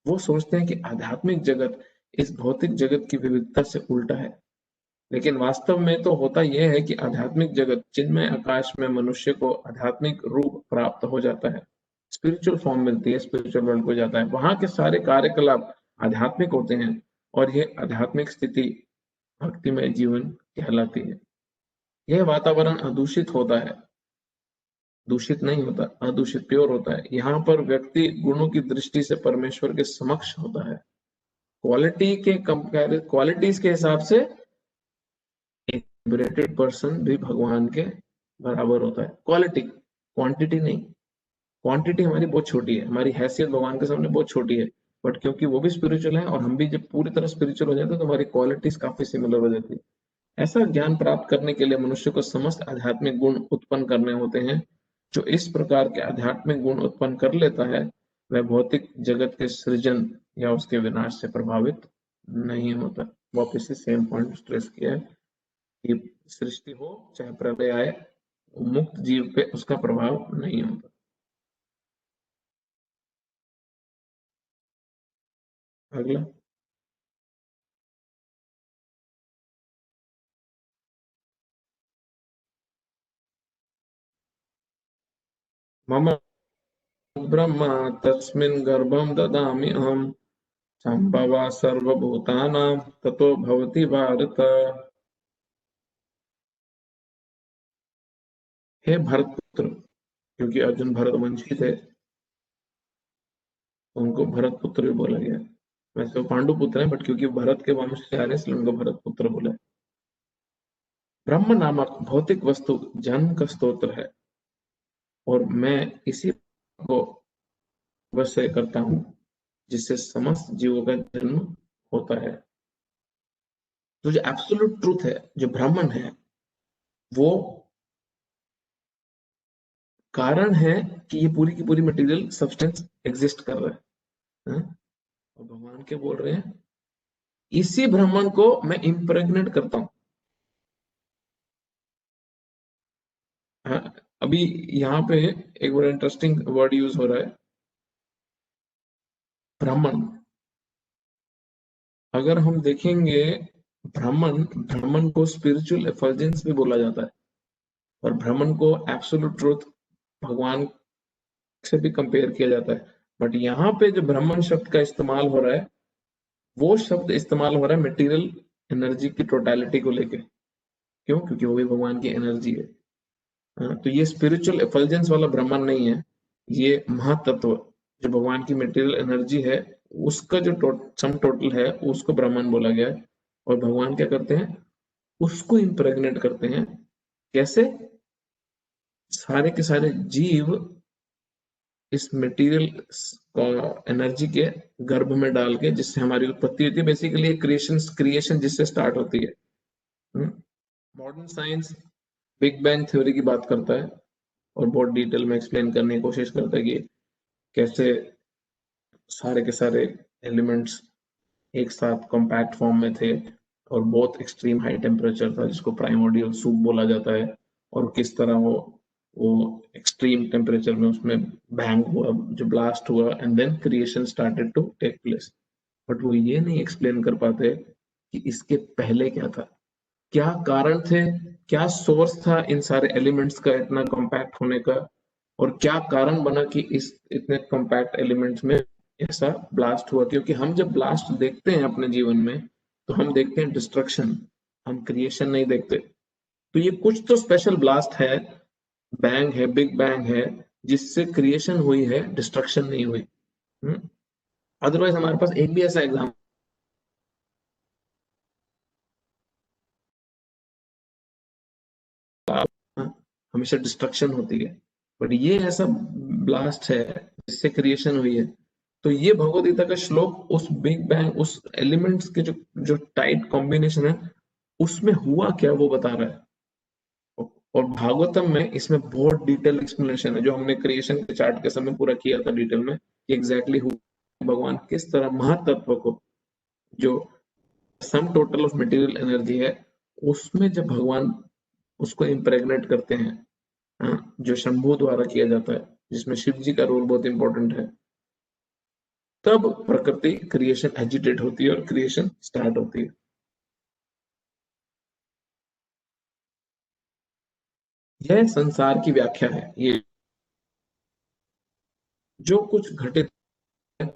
वो सोचते हैं कि आध्यात्मिक जगत इस भौतिक जगत की विविधता से उल्टा है। लेकिन वास्तव में तो होता यह है कि आध्यात्मिक जगत चिन्मय आकाश में मनुष्य को आध्यात्मिक रूप प्राप्त हो जाता है, स्पिरिचुअल फॉर्म मिलती है, स्पिरिचुअल वर्ल्ड को जाता है। वहां के सारे कार्यकलाप आध्यात्मिक होते हैं, और यह आध्यात्मिक स्थिति भक्तिमय जीवन कहलाती है। यह वातावरण अदूषित होता है, दूषित नहीं होता, अदूषित प्योर होता है। यहाँ पर व्यक्ति गुणों की दृष्टि से परमेश्वर के समक्ष होता है। क्वालिटीज के हिसाब से एक लिबरेटेड पर्सन भी भगवान के बराबर होता है। क्वालिटी, क्वांटिटी नहीं। क्वांटिटी हमारी बहुत छोटी है, हमारी हैसियत भगवान के सामने बहुत छोटी है, बट क्योंकि वो भी स्पिरिचुअल है और हम भी जब पूरी तरह स्पिरिचुअल हो जाते हैं तो हमारी क्वालिटीज काफी सिमिलर हो जाती है। ऐसा ज्ञान प्राप्त करने के लिए मनुष्य को समस्त आध्यात्मिक गुण उत्पन्न करने होते हैं। जो इस प्रकार के आध्यात्मिक गुण उत्पन्न कर लेता है वह भौतिक जगत के सृजन या उसके विनाश से प्रभावित नहीं होता। वापिस से सेम पॉइंट स्ट्रेस किया है कि सृष्टि हो चाहे प्रलय आए, मुक्त जीव पे उसका प्रभाव नहीं होता। अगला, मम ब्रह्म तस्मिन् गर्भं ददामि अहं संभवा सर्वभूतानां ततो भवति भारत। हे भरतपुत्र, क्योंकि अर्जुन भरतवंशी थे तो उनको भरतपुत्र भी बोला गया। वैसे वो पांडु पुत्र हैं, बट क्योंकि भरत के वंश से आ रहे इसलिए उनको भरतपुत्र बोला। ब्रह्म नामक भौतिक वस्तु जन्म का स्तोत्र है और मैं इसी को वश करता हूँ जिससे समस्त जीवों का जन्म होता है। तो जो एब्सोल्यूट ट्रूथ है, जो ब्राह्मण है, वो कारण है कि ये पूरी की पूरी मटेरियल सब्सटेंस एग्जिस्ट कर रहा है। और भगवान क्या बोल रहे हैं, इसी ब्राह्मण को मैं इम्प्रेग्नेट करता हूं। अभी यहाँ पे एक बड़ा इंटरेस्टिंग वर्ड यूज हो रहा है, ब्राह्मण। अगर हम देखेंगे, ब्राह्मण ब्राह्मण को स्पिरिचुअल एफल्जेंस भी बोला जाता है और ब्राह्मण को एब्सोल्यूट ट्रूथ भगवान से भी कंपेयर किया जाता है। बट यहाँ पे जो ब्राह्मण शब्द का इस्तेमाल हो रहा है, वो शब्द इस्तेमाल हो रहा है मटेरियल एनर्जी की टोटलिटी को लेके। क्यों? क्योंकि वो भी भगवान की एनर्जी है। तो ये स्पिरिचुअल एफल्जेंस वाला ब्राह्मण नहीं है, ये महातत्व जो भगवान की मटेरियल एनर्जी है उसका जो सम टोटल है उसको ब्राह्मण बोला गया है। और भगवान क्या करते हैं, उसको इम्प्रेग्नेट करते हैं। कैसे? सारे के सारे जीव इस मटेरियल एनर्जी के गर्भ में डाल के, जिससे हमारी उत्पत्ति होती है। बेसिकली क्रिएशन जिससे स्टार्ट होती है। Modern science big bang theory की बात करता है और बहुत डिटेल में एक्सप्लेन करने की कोशिश करता है कि कैसे सारे के सारे एलिमेंट्स एक साथ कॉम्पैक्ट फॉर्म में थे और बहुत एक्सट्रीम हाई टेम्परेचर था जिसको प्राइमोर्डियल सूप बोला जाता है। और किस तरह वो एक्सट्रीम टेम्परेचर में उसमें बैंग हुआ, जो ब्लास्ट हुआ, and then creation started to take place. But वो ये नहीं एक्सप्लेन कर पाते कि इसके पहले क्या था, क्या कारण थे, क्या सोर्स था इन सारे एलिमेंट्स का इतना कॉम्पैक्ट होने का, और क्या कारण बना कि इस इतने कॉम्पैक्ट एलिमेंट्स में ऐसा ब्लास्ट हुआ। क्योंकि हम जब ब्लास्ट देखते हैं अपने जीवन में तो हम देखते हैं डिस्ट्रक्शन, हम क्रिएशन नहीं देखते। तो ये कुछ तो स्पेशल ब्लास्ट है, बैंग है, बिग बैंग है, जिससे क्रिएशन हुई है, डिस्ट्रक्शन नहीं हुई। अदरवाइज हमारे पास एक भी ऐसा एग्जाम्पल हमेशा डिस्ट्रक्शन होती है, बट ये ऐसा ब्लास्ट है जिससे क्रिएशन हुई है। तो ये भगवद गीता का श्लोक उस बिग बैंग, उस एलिमेंट्स के जो जो टाइट कॉम्बिनेशन है उसमें हुआ क्या वो बता रहा है। और भागवतम में इसमें बहुत डिटेल एक्सप्लेनेशन है, जो हमने क्रिएशन के चार्ट के समय पूरा किया था डिटेल में कि एग्जैक्टली भगवान किस तरह महातत्व को, जो sum total of material energy है, उसमें जब भगवान उसको इम्प्रेग्नेट करते हैं, जो शंभु द्वारा किया जाता है, जिसमें शिव जी का रोल बहुत इंपॉर्टेंट है, तब प्रकृति क्रिएशन एजिटेट होती है और क्रिएशन स्टार्ट होती है। यह संसार की व्याख्या है। ये जो कुछ घटित है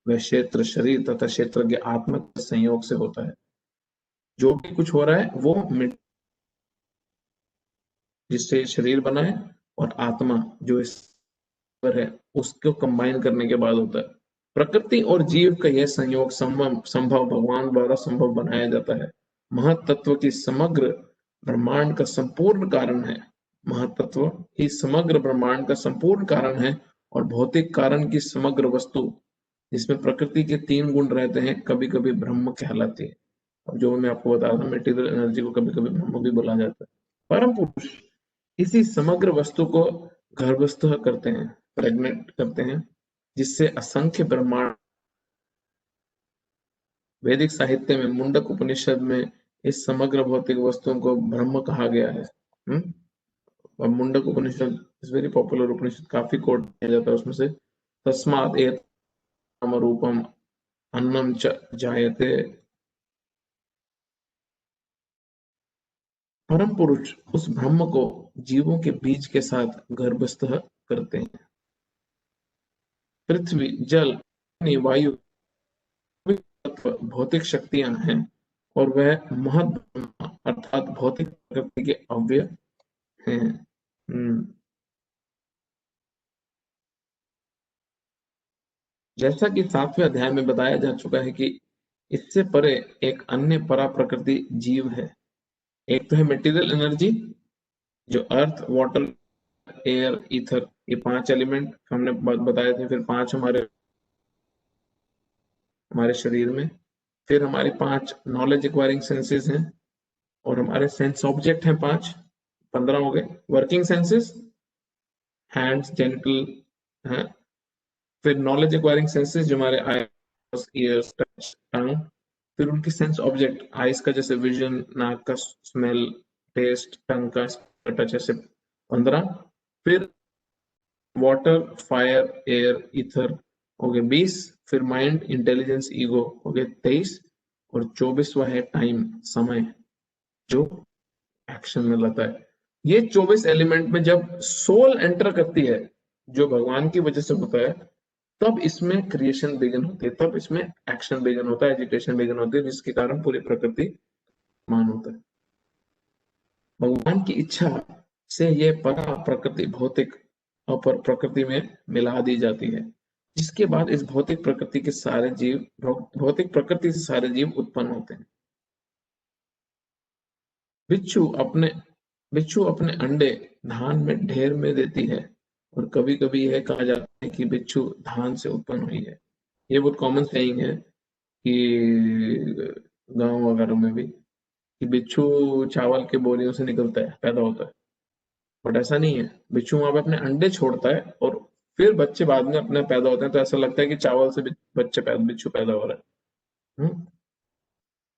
वह क्षेत्र शरीर तथा क्षेत्रज्ञ आत्मा के संयोग से होता है। जो भी कुछ हो रहा है वो जिससे शरीर बना है और आत्मा जो इस पर है उसको कंबाइन करने के बाद होता है। प्रकृति और जीव का यह संयोग संभव भगवान द्वारा संभव बनाया जाता है। महत्त्व की समग्र ब्रह्मांड का संपूर्ण कारण है। महत्त्व ही समग्र ब्रह्मांड का संपूर्ण कारण है और भौतिक कारण की समग्र वस्तु जिसमें प्रकृति के 3 गुण रहते हैं कभी कभी ब्रह्म कहलाती है। अब जो मैं आपको बता रहा था मेटीरियल एनर्जी को कभी कभी ब्रह्म भी बोला जाता है। परम पुरुष इसी समग्र वस्तु को गर्भस्थ करते हैं, प्रेग्नेंट करते हैं, जिससे असंख्य ब्रह्मांड। वैदिक साहित्य में मुंडक उपनिषद में इस समग्र भौतिक वस्तुओं को ब्रह्म कहा गया है। और मुंडक उपनिषद इज वेरी पॉपुलर उपनिषद, काफी कोट किया जाता है उसमें से। तस्मात् एतम् रूपम अन्नम च जायते। परम पुरुष उस ब्रह्म को जीवों के बीज के साथ गर्भस्थ करते हैं। पृथ्वी, जल, वायु भौतिक शक्तियां हैं और वह महद अर्थात भौतिक प्रकृति के अव्यय हैं। जैसा कि 7वें अध्याय में बताया जा चुका है कि इससे परे एक अन्य परा प्रकृति जीव है। एक तो है मटेरियल एनर्जी जो अर्थ, वाटर, एयर, ईथर, ये 5 एलिमेंट हमने बताए थे। फिर 5 हमारे शरीर में। फिर हमारे 5 नॉलेज एक्वायरिंग सेंसेस हैं और हमारे सेंस ऑब्जेक्ट हैं 5, 15 हो गए। वर्किंग सेंसेस हैंड्स, जेनिटल हैं। फिर नॉलेज एक्वायरिंग सेंसेस जो हमारे आईज, ईयर्स, टच, टंग। फिर उनकी सेंस ऑब्जेक्ट आईज का जैसे विजन, नाक का स्मेल, टेस्ट, टंग का टच, ऐसे 15। फिर वाटर, फायर, एयर, ईथर हो गए 20। फिर माइंड, इंटेलिजेंस, ईगो हो गए 23। और 24वां है टाइम, समय, जो एक्शन में लाता है। ये 24 एलिमेंट में जब सोल एंटर करती है जो भगवान की वजह से होता है, तब इसमें क्रिएशन बिगिन होती है, तब इसमें एक्शन बिगिन होता है, एजिटेशन बिगिन होती है, जिसके कारण पूरी प्रकृति मान होता है। भगवान की इच्छा से ये परा प्रकृति भौतिक अपर प्रकृति में मिला दी जाती है, जिसके बाद इस भौतिक प्रकृति के सारे जीव भौतिक प्रकृति से सारे जीव उत्पन्न होते हैं। बिच्छू अपने अंडे धान में ढेर में देती है और कभी कभी यह कहा जाता है कि बिच्छू धान से उत्पन्न हुई है। ये बहुत कॉमन सेइंग है कि गांव वगैरह में भी कि बिच्छू चावल के बोरियों से निकलता है, पैदा होता है। बट ऐसा नहीं है, बिच्छू वहां पे अपने अंडे छोड़ता है और फिर बच्चे बाद में अपने पैदा होते हैं, तो ऐसा लगता है कि चावल से बिच्छू पैदा हो रहा है।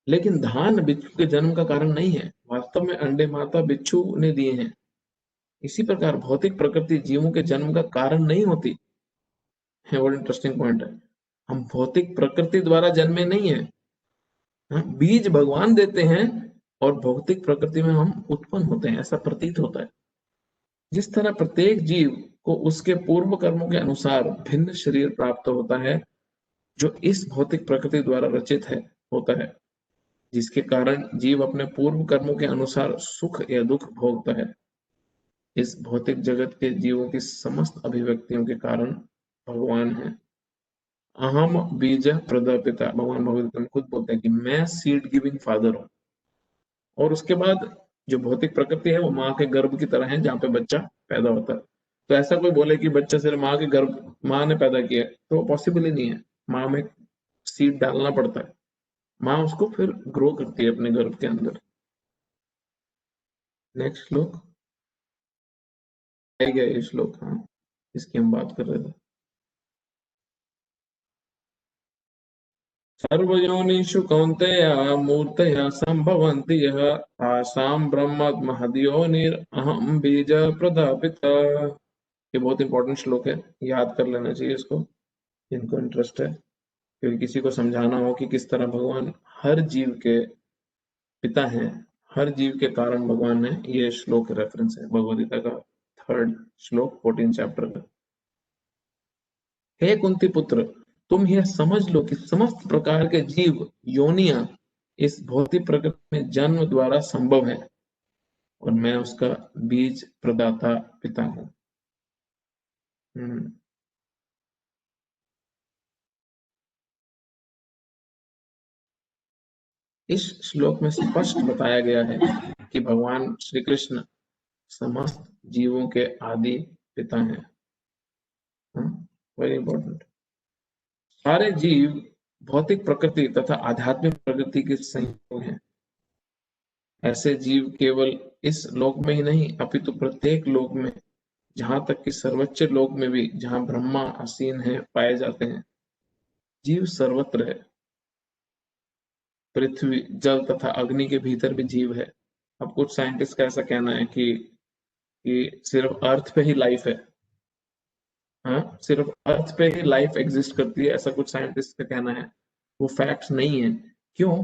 लेकिन धान बिच्छू के जन्म का कारण नहीं है, वास्तव में अंडे माता बिच्छू ने दिए हैं। इसी प्रकार भौतिक प्रकृति जीवों के जन्म का कारण नहीं होती है। बहुत इंटरेस्टिंग पॉइंट है। हम भौतिक प्रकृति द्वारा जन्मे नहीं है, बीज भगवान देते हैं और भौतिक प्रकृति में हम उत्पन्न होते हैं, ऐसा प्रतीत होता है। जिस तरह प्रत्येक जीव को उसके पूर्व कर्मों के अनुसार भिन्न शरीर प्राप्त होता है जो इस भौतिक प्रकृति द्वारा रचित है होता है, जिसके कारण जीव अपने पूर्व कर्मों के अनुसार सुख या दुख भोगता है। इस भौतिक जगत के जीवों की समस्त अभिव्यक्तियों के कारण भगवान है। अहम बीज प्रदपिता, भगवान भगवत खुद बोलते हैं कि मैं सीड गिविंग फादर हूँ। और उसके बाद जो भौतिक प्रकृति है वो माँ के गर्भ की तरह है जहाँ पे बच्चा पैदा होता है। तो ऐसा कोई बोले कि बच्चा सिर्फ माँ ने पैदा किया तो पॉसिबल ही नहीं है। माँ में सीड डालना पड़ता है, माँ उसको फिर ग्रो करती है अपने गर्भ के अंदर। नेक्स्ट श्लोक गया ये श्लोक, हाँ इसकी हम बात कर रहे थे। सर्वयोनिषु कौन्तेय मूर्तयः सम्भवन्ति यः तासां ब्रह्ममहद्योनिरहं बीज प्रदापिता। ये बहुत इंपॉर्टेंट श्लोक है, याद कर लेना चाहिए इसको जिनको इंटरेस्ट है, क्योंकि किसी को समझाना हो कि किस तरह भगवान हर जीव के पिता हैं, हर जीव के कारण भगवान है। ये श्लोक रेफरेंस है भगवद गीता का 3rd श्लोक 14 चैप्टर का। हे कुंती पुत्र, तुम यह समझ लो कि समस्त प्रकार के जीव योनियां इस भौतिक प्रकृति में जन्म द्वारा संभव है। और मैं उसका बीज प्रदाता पिता हूँ। इस श्लोक में स्पष्ट बताया गया है कि भगवान श्री कृष्ण समस्त जीवों के आदि पिता हैं। Very important. सारे जीव भौतिक प्रकृति तथा आध्यात्मिक प्रकृति के संयोग हैं। ऐसे जीव केवल इस लोक में ही नहीं अपितु प्रत्येक लोक में, जहां तक कि सर्वोच्च लोक में भी, जहां ब्रह्मा आसीन है, पाए जाते हैं। जीव सर्वत्र है। पृथ्वी, जल तथा अग्नि के भीतर भी जीव है। अब कुछ साइंटिस्ट का ऐसा कहना है कि सिर्फ अर्थ पे ही लाइफ है। हाँ, सिर्फ अर्थ पे ही लाइफ एग्जिस्ट करती है, ऐसा कुछ साइंटिस्ट का कहना है। वो फैक्ट नहीं है। क्यों?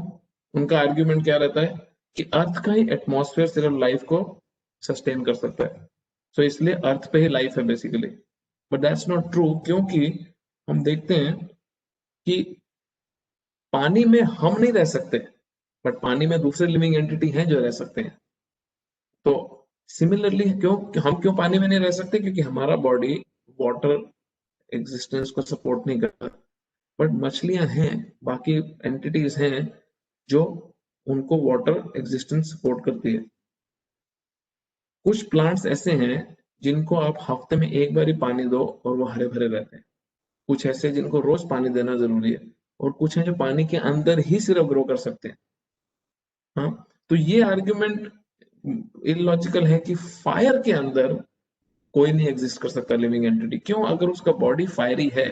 उनका आर्ग्यूमेंट क्या रहता है कि अर्थ का ही एटमॉस्फेयर सिर्फ लाइफ को सस्टेन कर सकता है, तो इसलिए अर्थ पे ही लाइफ है basically. But that's not true, क्योंकि हम देखते हैं कि पानी में हम नहीं रह सकते, बट पानी में दूसरे लिविंग एंटिटी हैं जो रह सकते हैं। तो सिमिलरली क्यों पानी में नहीं रह सकते? क्योंकि हमारा बॉडी वाटर एग्जिस्टेंस को सपोर्ट नहीं करता। बट मछलियां हैं, बाकी एंटिटीज हैं जो उनको वाटर एग्जिस्टेंस सपोर्ट करती है। कुछ प्लांट्स ऐसे हैं जिनको आप हफ्ते में एक बार ही पानी दो और वो हरे भरे रहते हैं। कुछ ऐसे जिनको रोज पानी देना जरूरी है, और कुछ हैं जो पानी के अंदर ही सिर्फ ग्रो कर सकते हैं। हाँ, तो ये आर्ग्यूमेंट इलॉजिकल है कि फायर के अंदर कोई नहीं एग्जिस्ट कर सकता लिविंग एंटिटी। क्यों? अगर उसका बॉडी फायरी है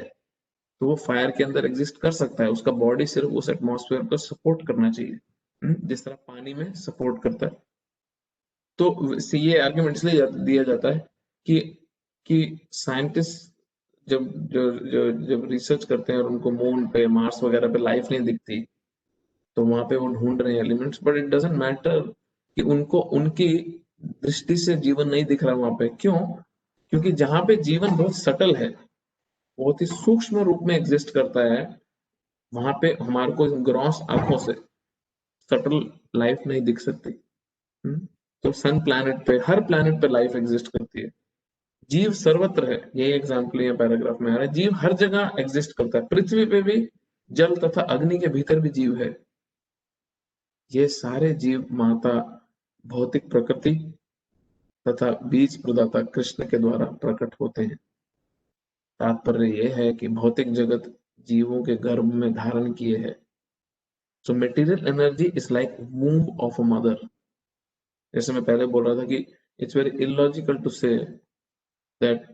तो वो फायर के अंदर एग्जिस्ट कर सकता है। उसका बॉडी सिर्फ उस एटमॉस्फेयर को सपोर्ट करना चाहिए, जिस तरह पानी में सपोर्ट करता है। तो ये आर्ग्यूमेंट इसलिए दिया जाता है कि कि साइंटिस्ट जब रिसर्च करते हैं और उनको मून पे, मार्स वगैरह पे लाइफ नहीं दिखती, तो वहां पे वो ढूंढ रहे हैं elements, but it doesn't matter कि उनको उनकी दृष्टि से जीवन नहीं दिख रहा वहां पे। क्यों? क्योंकि जहां पे जीवन बहुत सटल है, बहुत ही सूक्ष्म रूप में एग्जिस्ट करता है, वहां पे हमारे को ग्रॉस आंखों से सटल लाइफ नहीं दिख सकती। तो सन प्लैनेट पे, हर प्लैनेट पे लाइफ एग्जिस्ट करती है। जीव सर्वत्र है, यही एग्जाम्पल यहाँ पैराग्राफ में आ रहा है। जीव हर जगह एग्जिस्ट करता है। पृथ्वी पे भी, जल तथा अग्नि के भीतर भी जीव है। ये सारे जीव माता भौतिक प्रकृति तथा बीज प्रदाता कृष्ण के द्वारा प्रकट होते हैं। तात्पर्य यह है कि भौतिक जगत जीवों के गर्भ में धारण किए है। So material energy is like womb of a mother. जैसे मैं पहले बोल रहा था कि it's very illogical to say that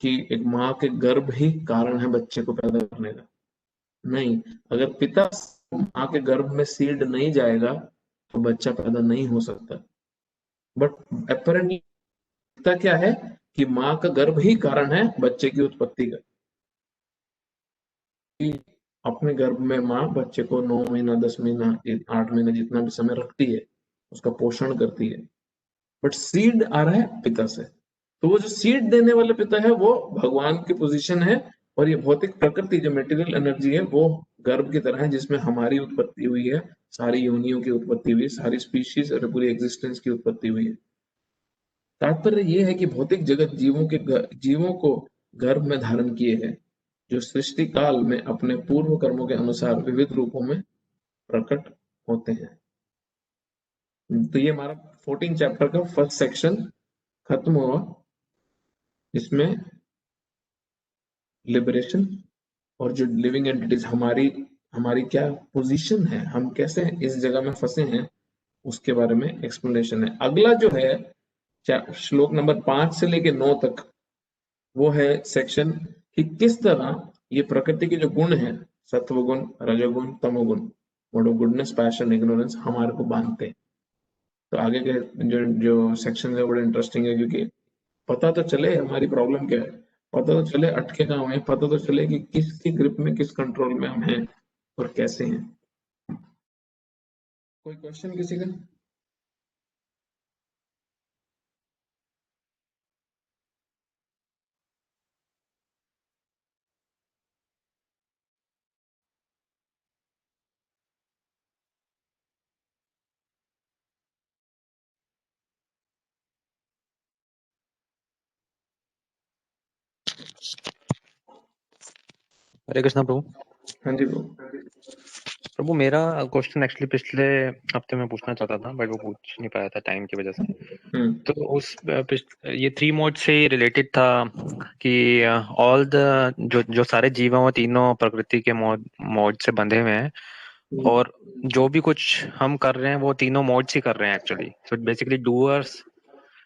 कि एक माँ के गर्भ ही कारण है बच्चे को पैदा करने का। नहीं, अगर पिता माँ के गर्भ में सीड नहीं जाएगा तो बच्चा पैदा नहीं हो सकता। बट अपेरेंटली दिखता क्या है कि माँ का गर्भ ही कारण है बच्चे की उत्पत्ति का। कि अपने गर्भ में माँ बच्चे को 9 महीना, 10 महीना, 8 महीना, जितना भी समय रखती है, उसका पोषण करती है। बट सीड आ रहा है पिता से। तो वो जो सीड देने वाले पिता है वो भगवान की पोजीशन है, और ये भौतिक प्रकृति जो मटेरियल एनर्जी है वो गर्भ की तरह है, जिसमें हमारी उत्पत्ति हुई है, सारी योनियों की उत्पत्ति हुई है, सारी स्पीशीज और पूरी एग्जिस्टेंस की उत्पत्ति हुई है। तात्पर्य ये है कि भौतिक जगत जीवों को गर्भ में धारण किए है, जो सृष्टि काल में अपने पूर्व कर्मों के अनुसार विविध रूपों में प्रकट होते हैं। तो ये हमारा 14 चैप्टर का फर्स्ट सेक्शन खत्म हुआ, जिसमें लिबरेशन और जो लिविंग एंटिटीज हमारी हमारी क्या पोजीशन है, हम कैसे इस जगह में फंसे हैं, उसके बारे में एक्सप्लेनेशन है। अगला जो है श्लोक नंबर 5 से लेके 9 तक, वो है सेक्शन कि किस तरह ये प्रकृति के जो गुण है, सत्वगुण, रजोगुण, तमोगुण, वो गुडनेस, पैशन, इग्नोरेंस, हमारे को बांधते हैं। तो आगे के जो जो सेक्शन है बड़े इंटरेस्टिंग है, क्योंकि पता तो चले हमारी प्रॉब्लम क्या है, पता तो चले अटके कहाँ हुए हैं, पता तो चले कि किसकी ग्रिप में, किस कंट्रोल में हम हैं और कैसे हैं। कोई क्वेश्चन किसी का? हरे कृष्णा प्रभु। हाँ जी वो। प्रभु मेरा क्वेश्चन एक्चुअली पिछले हफ्ते में पूछना चाहता था बट वो पूछ नहीं पाया था टाइम की वजह से। तो उस ये 3 मोड से रिलेटेड था कि ऑल द जो सारे जीव हैं वो तीनों प्रकृति के मोड से बंधे हुए हैं, और जो भी कुछ हम कर रहे हैं वो तीनों मोड से कर रहे हैं एक्चुअली। सो बेसिकली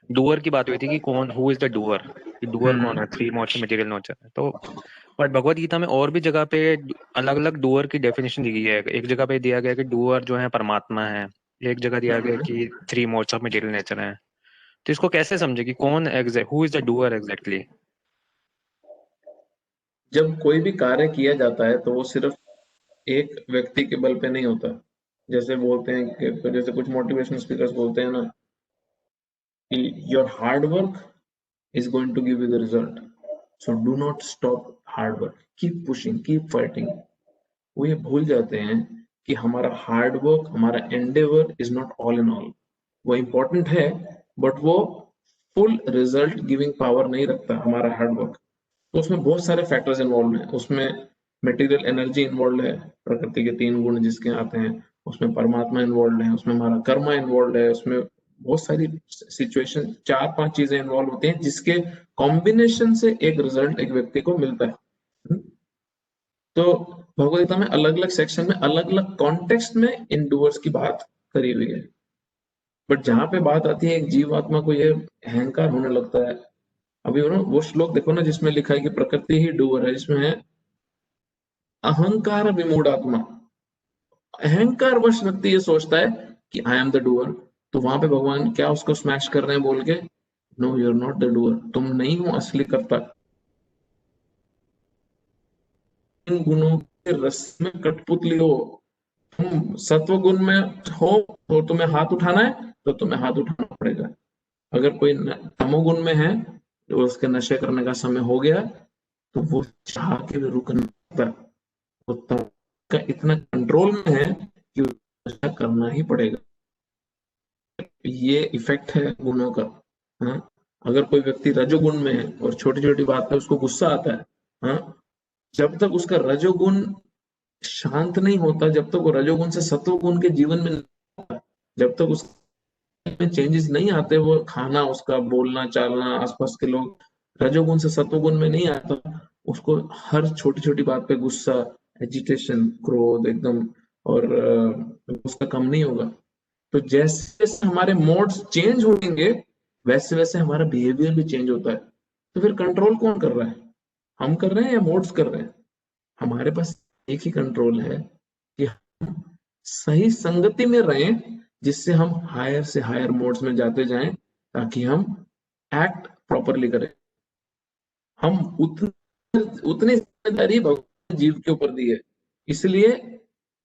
डूअर की बात हुई थी कि कौन हु इज द डूअर, कि डूअर कौन है, 3 मोड से मटेरियल मोड से। तो बट भगवत गीता में और भी जगह पे अलग अलग डूअर की डेफिनेशन दी गई है। एक जगह पे दिया गया कि डूअर जो है परमात्मा है, एक जगह दिया गया कि 3 मोड्स ऑफ मटेरियल नेचर है। तो इसको कैसे समझे कि कौन exact who is the doer exactly? जब कोई भी कार्य किया जाता है तो वो सिर्फ एक व्यक्ति के बल पे नहीं होता। जैसे बोलते हैं कि जैसे कुछ मोटिवेशनल स्पीकर्स बोलते हैं ना कि your hard work is going to give you the result. So do not stop hard work. Keep pushing, keep fighting. वो ये भूल जाते हैं कि हमारा हार्ड वर्क, हमारा Endeavour is not all in all. वो इम्पोर्टेंट है बट वो फुल रिजल्ट गिविंग पावर नहीं रखता हमारा हार्ड वर्क। तो उसमें बहुत सारे फैक्टर्स इन्वॉल्व हैं। उसमें मटेरियल एनर्जी इन्वॉल्व है, प्रकृति के 3 गुण जिसके आते हैं, उसमें परमात्मा इन्वॉल्व है, उसमें हमारा कर्मा इन्वॉल्व है, उसमें बहुत सारी सिचुएशन 4-5 चीजें इन्वॉल्व होती हैं जिसके कॉम्बिनेशन से एक रिजल्ट एक व्यक्ति को मिलता है। तो भगवद गीता में अलग अलग सेक्शन में अलग अलग कॉन्टेक्स्ट में इन डूअर्स की बात करी हुई है। बट जहां पे बात आती है एक जीवात्मा को ये अहंकार होने लगता है। अभी वो श्लोक देखो ना जिसमें लिखा है कि प्रकृति ही डूअर है, जिसमें है अहंकार विमूढ़ आत्मा। अहंकार वश व्यक्ति ये सोचता है कि आई एम द डूअर। तो वहां पे भगवान क्या उसको स्मैश कर रहे हैं बोल के, no you are not the doer, तुम नहीं हो असली कर्ता। इन गुणों के रस में कठपुतली हो। तुम सत्व गुण में हो तो तुम्हें हाथ उठाना है तो तुम्हें हाथ उठाना पड़ेगा। अगर कोई तमोगुण में है तो उसके नशे करने का समय हो गया तो वो चाह के भी रुक नहीं सकता। वो तम का इतना कंट्रोल में है कि नशा करना ही पड़ेगा। ये इफेक्ट है गुणों का। हाँ, अगर कोई व्यक्ति रजोगुण में है और छोटी छोटी बात पे उसको गुस्सा आता है, हाँ, जब तक उसका रजोगुण शांत नहीं होता, जब तक वो रजोगुण से सत्वगुण के जीवन में, जब तक उसमें चेंजेस नहीं आते, वो खाना, उसका बोलना चालना, आसपास के लोग रजोगुण से सत्वगुण में नहीं आता, उसको हर छोटी छोटी बात पे गुस्सा, एजिटेशन, क्रोध एकदम, और उसका कम नहीं होगा। तो जैसे जैसे हमारे मोड्स चेंज होंगे वैसे वैसे हमारा बिहेवियर भी चेंज होता है। तो फिर कंट्रोल कौन कर रहा है, हम कर रहे हैं या मोड्स कर रहे हैं? हमारे पास एक ही कंट्रोल है कि हम सही संगति में रहें जिससे हम हायर से हायर मोड्स में जाते जाएं, ताकि हम एक्ट प्रॉपरली करें। हम उतनी जिम्मेदारी भगवान ने जीव के ऊपर दी है। इसलिए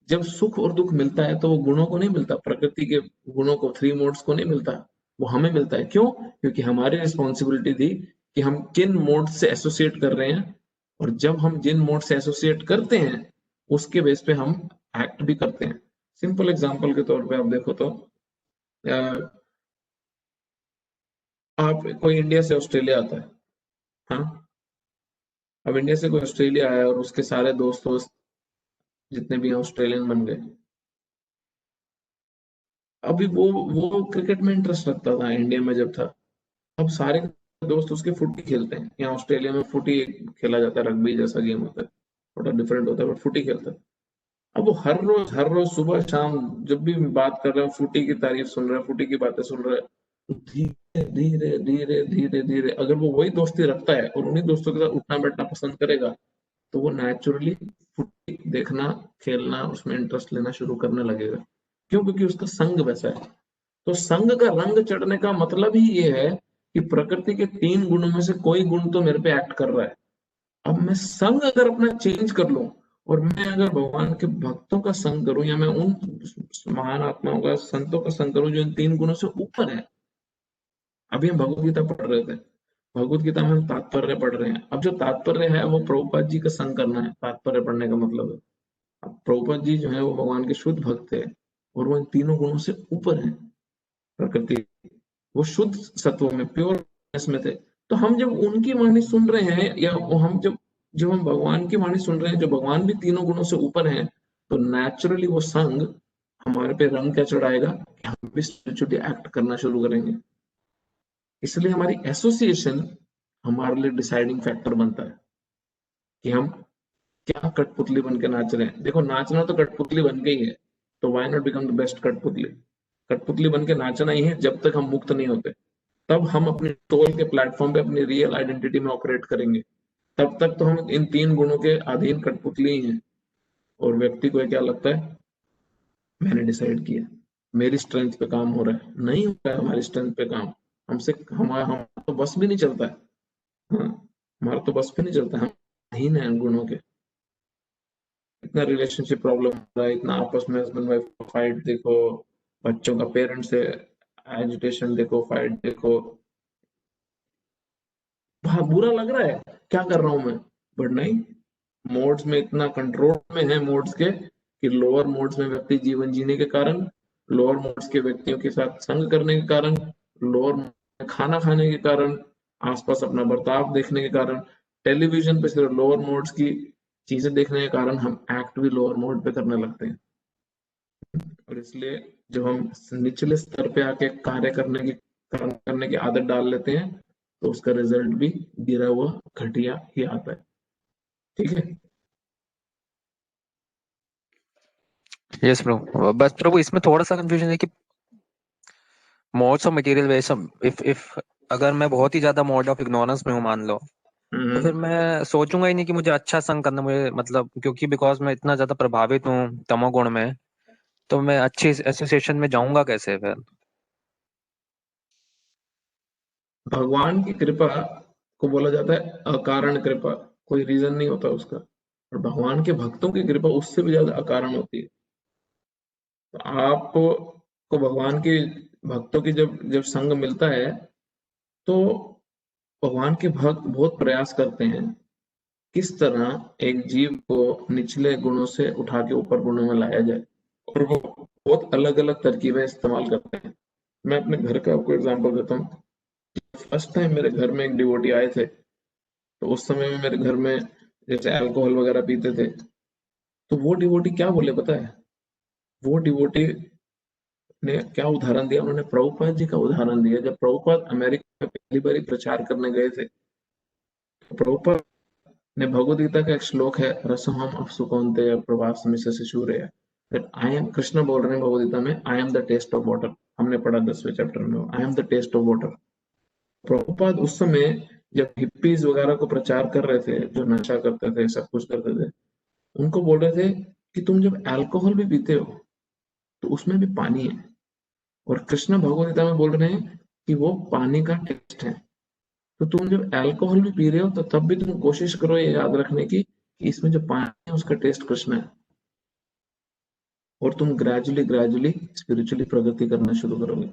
जब सुख और दुख मिलता है तो वो गुणों को नहीं मिलता, प्रकृति के गुणों को, 3 मोड्स को नहीं मिलता, वो हमें मिलता है। क्यों? क्योंकि हमारी रिस्पॉन्सिबिलिटी थी कि हम किन मोड से एसोसिएट कर रहे हैं, और जब हम जिन मोड से एसोसिएट करते हैं उसके बेस पे हम एक्ट भी करते हैं। सिंपल एग्जांपल के तौर पे आप देखो तो आप कोई इंडिया से ऑस्ट्रेलिया आता है, हाँ, अब इंडिया से कोई ऑस्ट्रेलिया आया और उसके सारे दोस्त दोस्त जितने भी हैं ऑस्ट्रेलियन बन गए। अभी वो क्रिकेट में इंटरेस्ट रखता था इंडिया में जब था। अब सारे दोस्त उसके फुटी खेलते हैं। यहाँ ऑस्ट्रेलिया में फुटी खेला जाता है, रग्बी जैसा गेम होता है, थोड़ा डिफरेंट होता है बट फुटी खेलता है। अब वो हर रोज सुबह शाम जब भी बात कर रहे हो फुटी की तारीफ सुन रहे हैं, फुटी की बातें सुन रहे हैं, तो धीरे धीरे धीरे धीरे धीरे अगर वो वही दोस्ती रखता है और उन्हीं दोस्तों के साथ उठना बैठना पसंद करेगा तो वो नेचुरली फुटी देखना, खेलना, उसमें इंटरेस्ट लेना शुरू करने लगेगा। क्यों? क्योंकि उसका संग वैसा है। तो संग का रंग चढ़ने का मतलब ही ये है कि प्रकृति के 3 गुणों में से कोई गुण तो मेरे पे एक्ट कर रहा है। अब मैं संग अगर अपना चेंज कर लूं और मैं अगर भगवान के भक्तों का संग करूं या मैं उन महान आत्माओं का, संतों का संग करूं जो इन 3 गुणों से ऊपर है। अभी हम भगवत गीता पढ़ रहे थे, भगवत गीता में हम तात्पर्य पढ़ रहे हैं। अब जो तात्पर्य है वो प्रभुपाद जी का संग करना है, तात्पर्य पढ़ने का मतलब है। अब प्रभुपाद जी जो है वो भगवान के शुद्ध भक्त है और वो इन तीनों गुणों से ऊपर है। प्रकृति, वो शुद्ध सत्व में, प्योर में थे। तो हम जब उनकी वाणी सुन रहे हैं या हम जब जब हम भगवान की वाणी सुन रहे हैं, जो भगवान भी तीनों गुणों से ऊपर हैं, तो नेचुरली वो संग हमारे पे रंग क्या चढ़ाएगा कि हम भी स्पिरिचुअली एक्ट करना शुरू करेंगे। इसलिए हमारी एसोसिएशन हमारे लिए डिसाइडिंग फैक्टर बनता है कि हम क्या कठपुतली बन के नाच रहे हैं। देखो, नाचना तो कठपुतली बन के ही है, तो why not become the best कठपुतली। कठपुतली बन के नाचना ही है जब तक हम मुक्त नहीं होते। तब हम अपने सोल के प्लेटफॉर्म पे अपनी रियल आइडेंटिटी में ऑपरेट करेंगे। तब तक तो हम इन तीन गुणों के अधीन कठपुतली ही हैं। और व्यक्ति को क्या लगता है, मैंने डिसाइड किया, मेरी स्ट्रेंथ पे काम हो रहा है। नहीं हो रहा है हमारी स्ट्रेंथ पे काम। हमसे हम तो बस भी नहीं चलता है। हाँ, हमारा तो बस पे नहीं चलता, हम अधीन है गुणों के। इतना रिलेशनशिप प्रॉब्लम हो रहा है, इतना आपस में हस्बैंड वाइफ का फाइट देखो, बच्चों का पेरेंट्स से एजिटेशन देखो, फाइट देखो। हाँ, बुरा लग रहा है, क्या कर रहा हूं मैं, बट नहीं, मोड्स में इतना कंट्रोल में है मोड्स के कि लोअर मोड्स में व्यक्ति जीवन जीने के कारण, लोअर मोड्स के व्यक्तियों के साथ संग करने के कारण, लोअर में खाना खाने के कारण, आसपास अपना बर्ताव देखने के कारण, टेलीविजन पे सिर्फ लोअर मोड्स की चीजें देखने के कारण हम एक्ट भी लोअर मोड पे करने लगते हैं। और इसलिए जब हम निचले स्तर पे आके कार्य करने की आदत डाल लेते हैं, तो उसका रिजल्ट भी गिरा हुआ घटिया ही आता है। ठीक है। यस ब्रो, बस प्रभु इसमें थोड़ा सा कंफ्यूजन है कि modes of material waste, if अगर मैं बहुत ही ज्यादा मोड ऑफ इग्नोरेंस में हूँ मान लो, तो फिर मैं सोचूंगा ही नहीं कि मुझे अच्छा संग करना, मुझे मतलब क्योंकि बिकॉज मैं इतना ज्यादा प्रभावित हूँ तमोगुण में, तो मैं अच्छी एसोसिएशन में जाऊंगा कैसे फिर? भगवान की कृपा को बोला जाता है अकारण कृपा। कोई रीजन नहीं होता उसका। और भगवान के भक्तों की कृपा उससे भी ज्यादा अकारण होती है। तो आपको को भगवान के भक्तों की जब जब संग मिलता है, तो भगवान के भक्त बहुत प्रयास करते हैं किस तरह एक जीव को निचले गुणों से उठा के ऊपर गुणों में लाया जाए। और वो बहुत अलग अलग तरकीबें इस्तेमाल करते हैं। मैं अपने घर का आपको एग्जांपल देता हूँ। फर्स्ट टाइम मेरे घर में एक डिवोटी आए थे, तो उस समय में मेरे घर में जैसे अल्कोहल वगैरह पीते थे। तो वो डिवोटी क्या बोले पता है? वो डिवोटी ने क्या उदाहरण दिया, उन्होंने प्रभुपाद जी का उदाहरण दिया। जब प्रभुपाद अमेरिका में पहली बार प्रचार करने गए थे, तो प्रभुपाद ने भगवद गीता का एक श्लोक है, रसोहम अपसुकौन्तेय प्रवासमि शिशुरेय, दैट आई एम, कृष्ण बोल रहे हैं भगवद गीता में, I am the taste of water. हमने पढ़ा 10वें चैप्टर में, I am the taste of water. Prabhupada उस समय जब हिप्पीज वगैरह को प्रचार कर रहे थे, जो नशा करते थे, सब कुछ करते थे, उनको बोल रहे थे कि तुम जब अल्कोहल भी पीते हो तो उसमें भी पानी है। और कृष्ण भगवद गीता में बोल रहे हैं कि वो पानी का टेस्ट है। तो तुम जब अल्कोहल भी पी रहे हो, तो तब भी तुम कोशिश करो ये याद रखने की कि इसमें जो पानी है उसका टेस्ट कृष्ण है। और तुम ग्रेजुअली ग्रेजुअली स्पिरिचुअली प्रगति करना शुरू करोगे।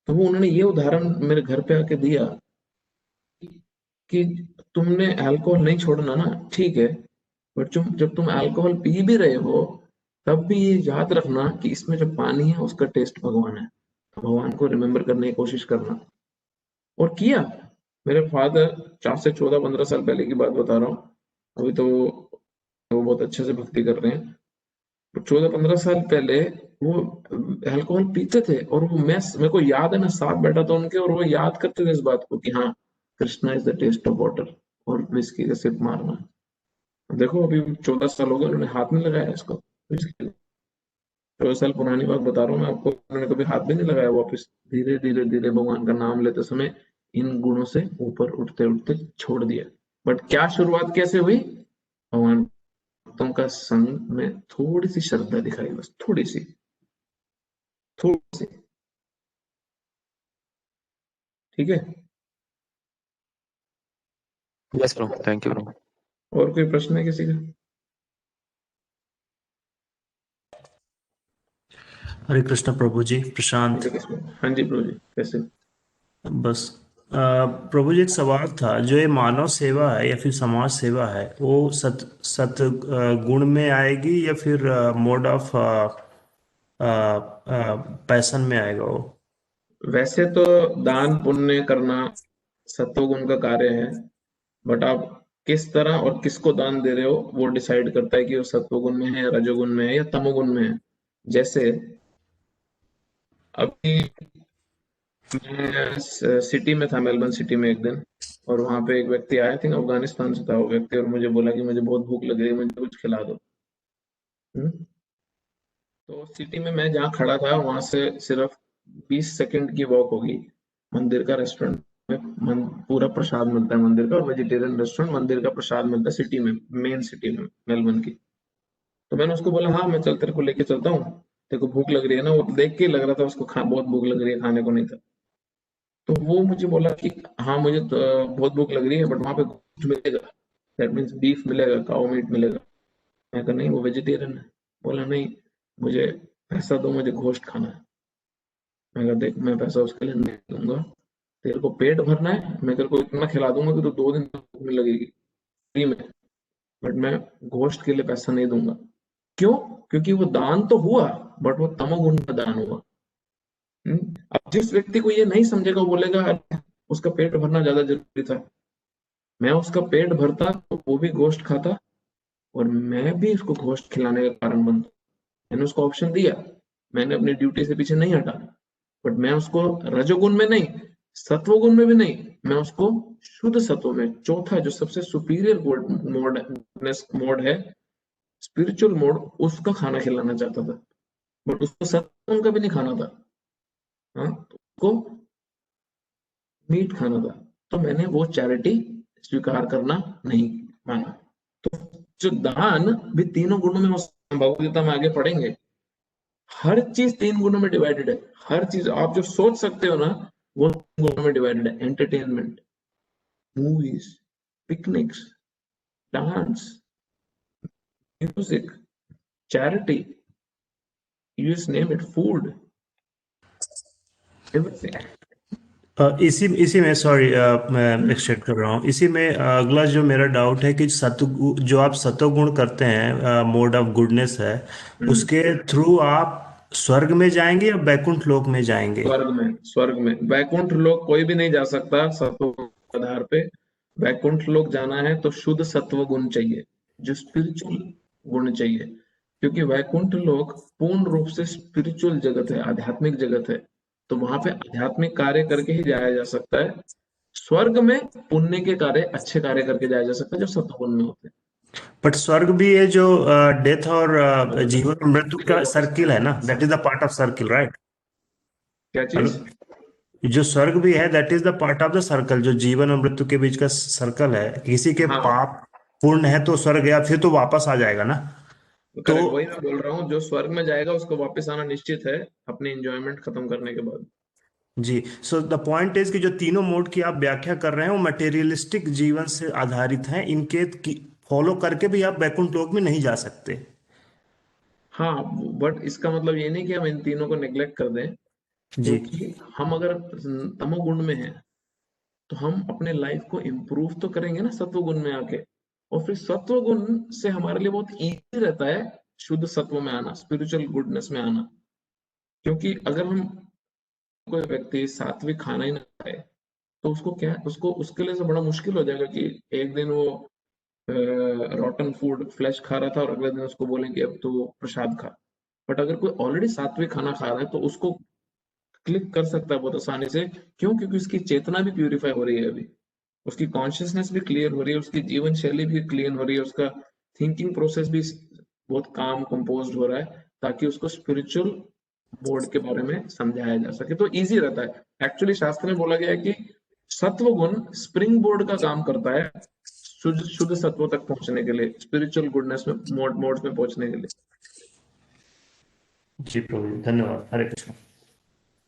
तो वो उन्होंने ये उदाहरण मेरे घर पे आके दिया कि तुमने अल्कोहल नहीं छोड़ना ना, ठीक है, बट जब तुम अल्कोहल पी भी रहे हो, तब भी ये याद रखना कि इसमें जो पानी है उसका टेस्ट भगवान है। तो भगवान को रिमेम्बर करने की कोशिश करना। और किया। मेरे फादर 4 से 14 15 साल पहले की बात बता रहा हूँ। अभी तो वो बहुत अच्छे से भक्ति कर रहे हैं। तो 14 15 साल पहले वो अल्कोहल पीते थे, और वो मैं मेरे को याद है, मैं साथ बैठा था उनके, और वो याद करते थे इस बात को कि हाँ, Krishna is the taste of water, और विस्की का सिप मारना। देखो, अभी 14 साल हो गए, उन्होंने हाथ नहीं लगाया इसको। 14 साल पुरानी बात बता रहा हूँ मैं आपको, उन्होंने कभी हाथ भी नहीं लगाया वापस। धीरे धीरे धीरे भगवान का नाम लेते समय इन गुणों से ऊपर उठते उठते छोड़ दिया। बट क्या शुरुआत कैसे हुई? भगवान भक्तों का संग में थोड़ी सी श्रद्धा दिखाई, बस थोड़ी सी, थोड़ी सी। ठीक है। Yes bro, thank you bro. और कोई प्रश्न है किसी का? हरे कृष्ण प्रभु जी, प्रशांत। हाँ जी प्रभु जी, कैसे? बस प्रभु जी, एक सवाल था। जो ये मानव सेवा है या फिर समाज सेवा है, वो सत सत गुण में आएगी या फिर मोड ऑफ पैशन में आएगा वो? वैसे तो दान पुण्य करना सत्वगुण का कार्य है, बट आप किस तरह और किसको दान दे रहे हो वो डिसाइड करता है कि वो सत्वगुण में है, रजोगुण में है या तमोगुण में है। जैसे अभी मैं सिटी में था, मेलबर्न सिटी में एक दिन, और वहां पे एक व्यक्ति आया, थिंक अफगानिस्तान से था वो व्यक्ति, और मुझे बोला कि मुझे बहुत भूख लग रही है, मुझे कुछ खिला दो। तो सिटी में मैं जहाँ खड़ा था वहां से सिर्फ 20 सेकंड की वॉक होगी मंदिर का रेस्टोरेंट में। पूरा प्रसाद मिलता है मंदिर का, और वेजिटेरियन रेस्टोरेंट मंदिर का प्रसाद मिलता है सिटी में, मेन सिटी में मेलबर्न की। तो मैंने उसको बोला हाँ मैं चल तेरे को लेके चलता हूँ, तेरे को भूख लग रही है ना। वो देख के ही लग रहा था उसको बहुत भूख लग रही है, खाने को नहीं था। तो वो मुझे बोला कि हाँ मुझे तो बहुत भूख लग रही है, बट वहां पे कुछ मिलेगा, दैट मीन्स बीफ मिलेगा, काउ मीट मिलेगा। मैं कहा नहीं वो वेजिटेरियन है। बोला नहीं, मुझे पैसा दो, मुझे गोश्त खाना है। मैं कहा देख मैं पैसा उसके लिए नहीं दूंगा, तेरे को पेट भरना है, मैं तेरे को इतना खिला दूंगा कि तू 2 दिन तक भूख नहीं लगेगी फ्री में, बट मैं गोश्त के लिए पैसा नहीं दूंगा। क्यों? क्योंकि वो दान तो हुआ, बट वो तमोगुण का दान हुआ। अब जिस व्यक्ति को ये नहीं समझेगा वो बोलेगा "अरे, उसका पेट भरना ज्यादा जरूरी था, मैं उसका पेट भरता तो वो भी गोश्त खाता और मैं भी उसको गोश्त खिलाने का कारण बनता। मैंने उसको ऑप्शन दिया, मैंने अपनी ड्यूटी से पीछे नहीं हटा, बट मैं उसको रजोगुण में नहीं, सत्वगुण में भी नहीं, मैं उसको शुद्ध सत्व में, चौथा जो सबसे सुपीरियर मोड है, स्पिरिचुअल मोड, उसका खाना खिलाना चाहता था। बट उसको सत्वगुण का भी नहीं खाना था, हाँ, तो उसको मीट खाना था। तो मैंने वो चैरिटी स्वीकार करना नहीं माना। तो जो दान भी तीनों गुणों में हो, भगवद गीता में आगे पढ़ेंगे, हर चीज 3 गुणों में डिवाइडेड है। हर चीज आप जो सोच सकते हो ना, वो 3 गुणों में डिवाइडेड है। Entertainment, movies, picnics, dance, music, charity, you just name it, food, everything. इसी इसी में सॉरी मैं एक्सटेंड कर रहा हूँ इसी में अगला जो मेरा डाउट है कि जो आप सत्वगुण करते हैं, मोड ऑफ गुडनेस है, उसके थ्रू आप स्वर्ग में जाएंगे या बैकुंठ लोक में जाएंगे? स्वर्ग में, वैकुंठ लोक कोई भी नहीं जा सकता सत्व के आधार पे। वैकुंठ लोक जाना है तो शुद्ध सत्व गुण चाहिए, जो स्पिरिचुअल गुण चाहिए, क्योंकि वैकुंठ लोक पूर्ण रूप से स्पिरिचुअल जगत है, आध्यात्मिक जगत है। तो वहां पे आध्यात्मिक कार्य करके ही जाया जा सकता है। स्वर्ग में पुण्य के कार्य, अच्छे कार्य करके जाया जा सकता है, जो सत्वगुण में होते बट स्वर्ग भी है जो डेथ और हैं। जीवन और मृत्यु का सर्किल है ना, that is the part of circle, right? क्या हेलो, चीज? जो स्वर्ग भी है that is the part of the circle, जो जीवन और मृत्यु के बीच का सर्कल है। किसी के हाँ, पाप पूर्ण है तो स्वर्ग गया, फिर तो वापस आ जाएगा ना। तो करेक्ट, वही मैं बोल रहा हूँ, जो स्वर्ग में जाएगा उसको वापस आना निश्चित है अपनी एंजॉयमेंट खत्म करने के बाद। जी, सो द पॉइंट इज कि जो तीनों मोड की आप व्याख्या कर रहे हैं वो मटेरियलिस्टिक जीवन से आधारित हैं, इनके फॉलो करके भी आप वैकुंठ लोक में नहीं जा सकते। हाँ, बट इसका मतलब ये नहीं कि हम इन तीनों को नेग्लेक्ट कर दें, जी। क्योंकि हम अगर तमोगुण में हैं तो हम अपने लाइफ को इम्प्रूव तो करेंगे ना सत्वगुण में आके, और फिर सत्वगुण से हमारे लिए बहुत इजी रहता है शुद्ध सत्व में आना, स्पिरिचुअल गुडनेस में आना। क्योंकि अगर हम, कोई व्यक्ति सात्विक खाना ही ना खाए तो उसको क्या, उसको उसके लिए तो बड़ा मुश्किल हो जाएगा कि एक दिन वो रॉटन फूड फ्लैश खा रहा था और अगले दिन उसको बोलेंगे अब तो प्रसाद खा। बट अगर कोई ऑलरेडी सात्विक खाना खा रहा है तो उसको क्लिक कर सकता है बहुत आसानी से। क्यों? क्योंकि उसकी चेतना भी प्यूरिफाई हो रही है अभी, उसकी कॉन्शियसनेस भी क्लियर हो रही है, उसकी जीवन शैली भी क्लियर हो रही है, उसका थिंकिंग प्रोसेस भी बहुत काम कंपोज हो रहा है, ताकि उसको स्पिरिचुअल बोर्ड के बारे में समझाया जा सके, तो इजी रहता है। एक्चुअली शास्त्र में बोला गया है कि सत्व गुण स्प्रिंग बोर्ड का काम करता है शुद्ध शुद्ध सत्व तक पहुंचने के लिए, स्पिरिचुअल गुडनेस में मोड में पहुंचने के लिए। जी प्रभु जी, धन्यवाद। हरे कृष्ण।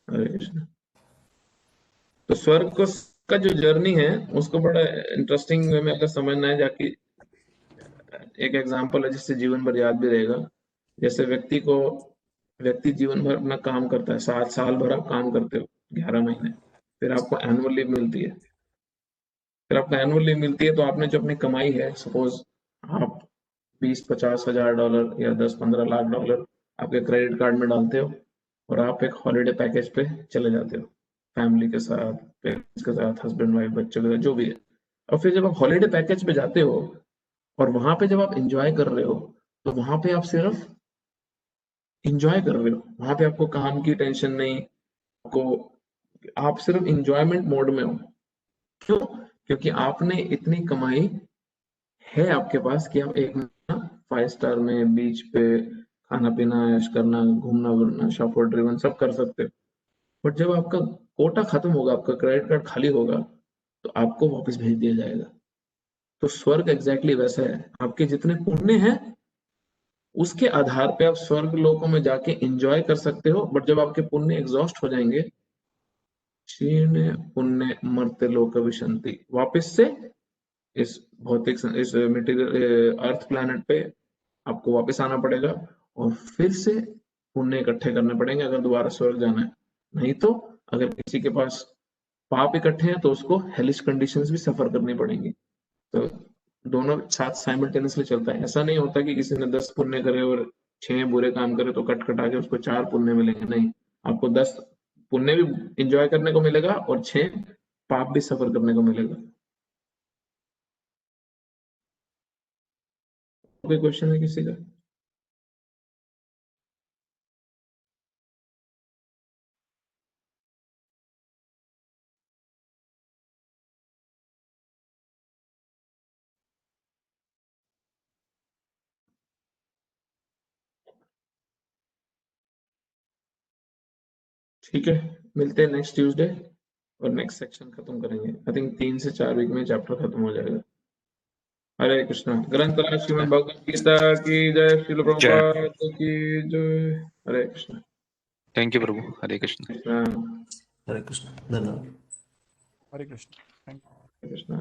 हरे कृष्ण। तो स्वर्ग को का जो जर्नी है उसको बड़ा इंटरेस्टिंग वे में अगर समझना है जाके, एक एग्जांपल है जिससे जीवन भर याद भी रहेगा। जैसे व्यक्ति जीवन भर अपना काम करता है, 7 साल भर आप काम करते हो, 11 महीने, फिर आपको एनुअल लीव मिलती है। फिर आपको एनुअल लीव मिलती है तो आपने जो अपनी कमाई है, सपोज आप 20-50 हजार डॉलर या 10-15 लाख डॉलर आपके क्रेडिट कार्ड में डालते हो, और आप एक हॉलिडे पैकेज पे चले जाते हो, फैमिली के साथ, पेरेंट्स के साथ, हस्बैंड वाइफ बच्चों के साथ, जो भी है, और फिर जब आप हॉलीडे पैकेज पे जाते हो और वहां पे जब आप एंजॉय कर रहे हो तो वहां पे आप सिर्फ एंजॉय कर रहे हो, वहां पे आपको काम की टेंशन नहीं, आपको, आप सिर्फ एंजॉयमेंट मोड में हो। क्यों? क्योंकि आपने इतनी कमाई है आपके पास कि आप एक महीना 5 स्टार में बीच पे खाना पीना ऐश करना घूमना वरना शॉपर ड्रिवन सब कर सकते हो। बट जब आपका कोटा खत्म होगा, आपका क्रेडिट कार्ड खाली होगा, तो आपको वापस भेज दिया जाएगा। तो स्वर्ग एग्जैक्टली वैसा है, आपके जितने पुण्य हैं उसके आधार पे आप स्वर्ग लोकों में जाके एंजॉय कर सकते हो। बट जब आपके पुण्य एग्जॉस्ट हो जाएंगे, क्षीण पुण्य मर्त्य लोक विशंति, वापस से इस भौतिक इस मटेरियल अर्थ प्लैनेट पे आपको वापस आना पड़ेगा और फिर से पुण्य इकट्ठे करने पड़ेंगे अगर दोबारा स्वर्ग जाना है। नहीं तो अगर किसी के पास पाप इकट्ठे हैं तो उसको हेलिश कंडीशंस भी सफर करनी पड़ेंगी। तो दोनों साथ साइमल्टेनियसली चलता है। ऐसा नहीं होता कि किसी ने 10 पुण्य करे और 6 बुरे काम करे तो कट कटा के उसको 4 पुण्य मिलेंगे। नहीं, आपको 10 पुण्य भी इंजॉय करने को मिलेगा और 6 पाप भी सफर करने को मिलेगा। कोई क्वेश्चन है किसी का? ठीक है, मिलते हैं नेक्स्ट ट्यूसडे और नेक्स्ट सेक्शन खत्म करेंगे। आई थिंक 3 से 4 वीक में चैप्टर खत्म हो जाएगा। हरे कृष्णा। ग्रंथराज श्रीमद् भगवद गीता की जय, श्रील प्रभुपाद की जय। हरे कृष्णा। थैंक यू प्रभु। हरे कृष्ण। हरे कृष्ण। धन्यवाद। हरे कृष्ण। Thank you. हरे कृष्णा।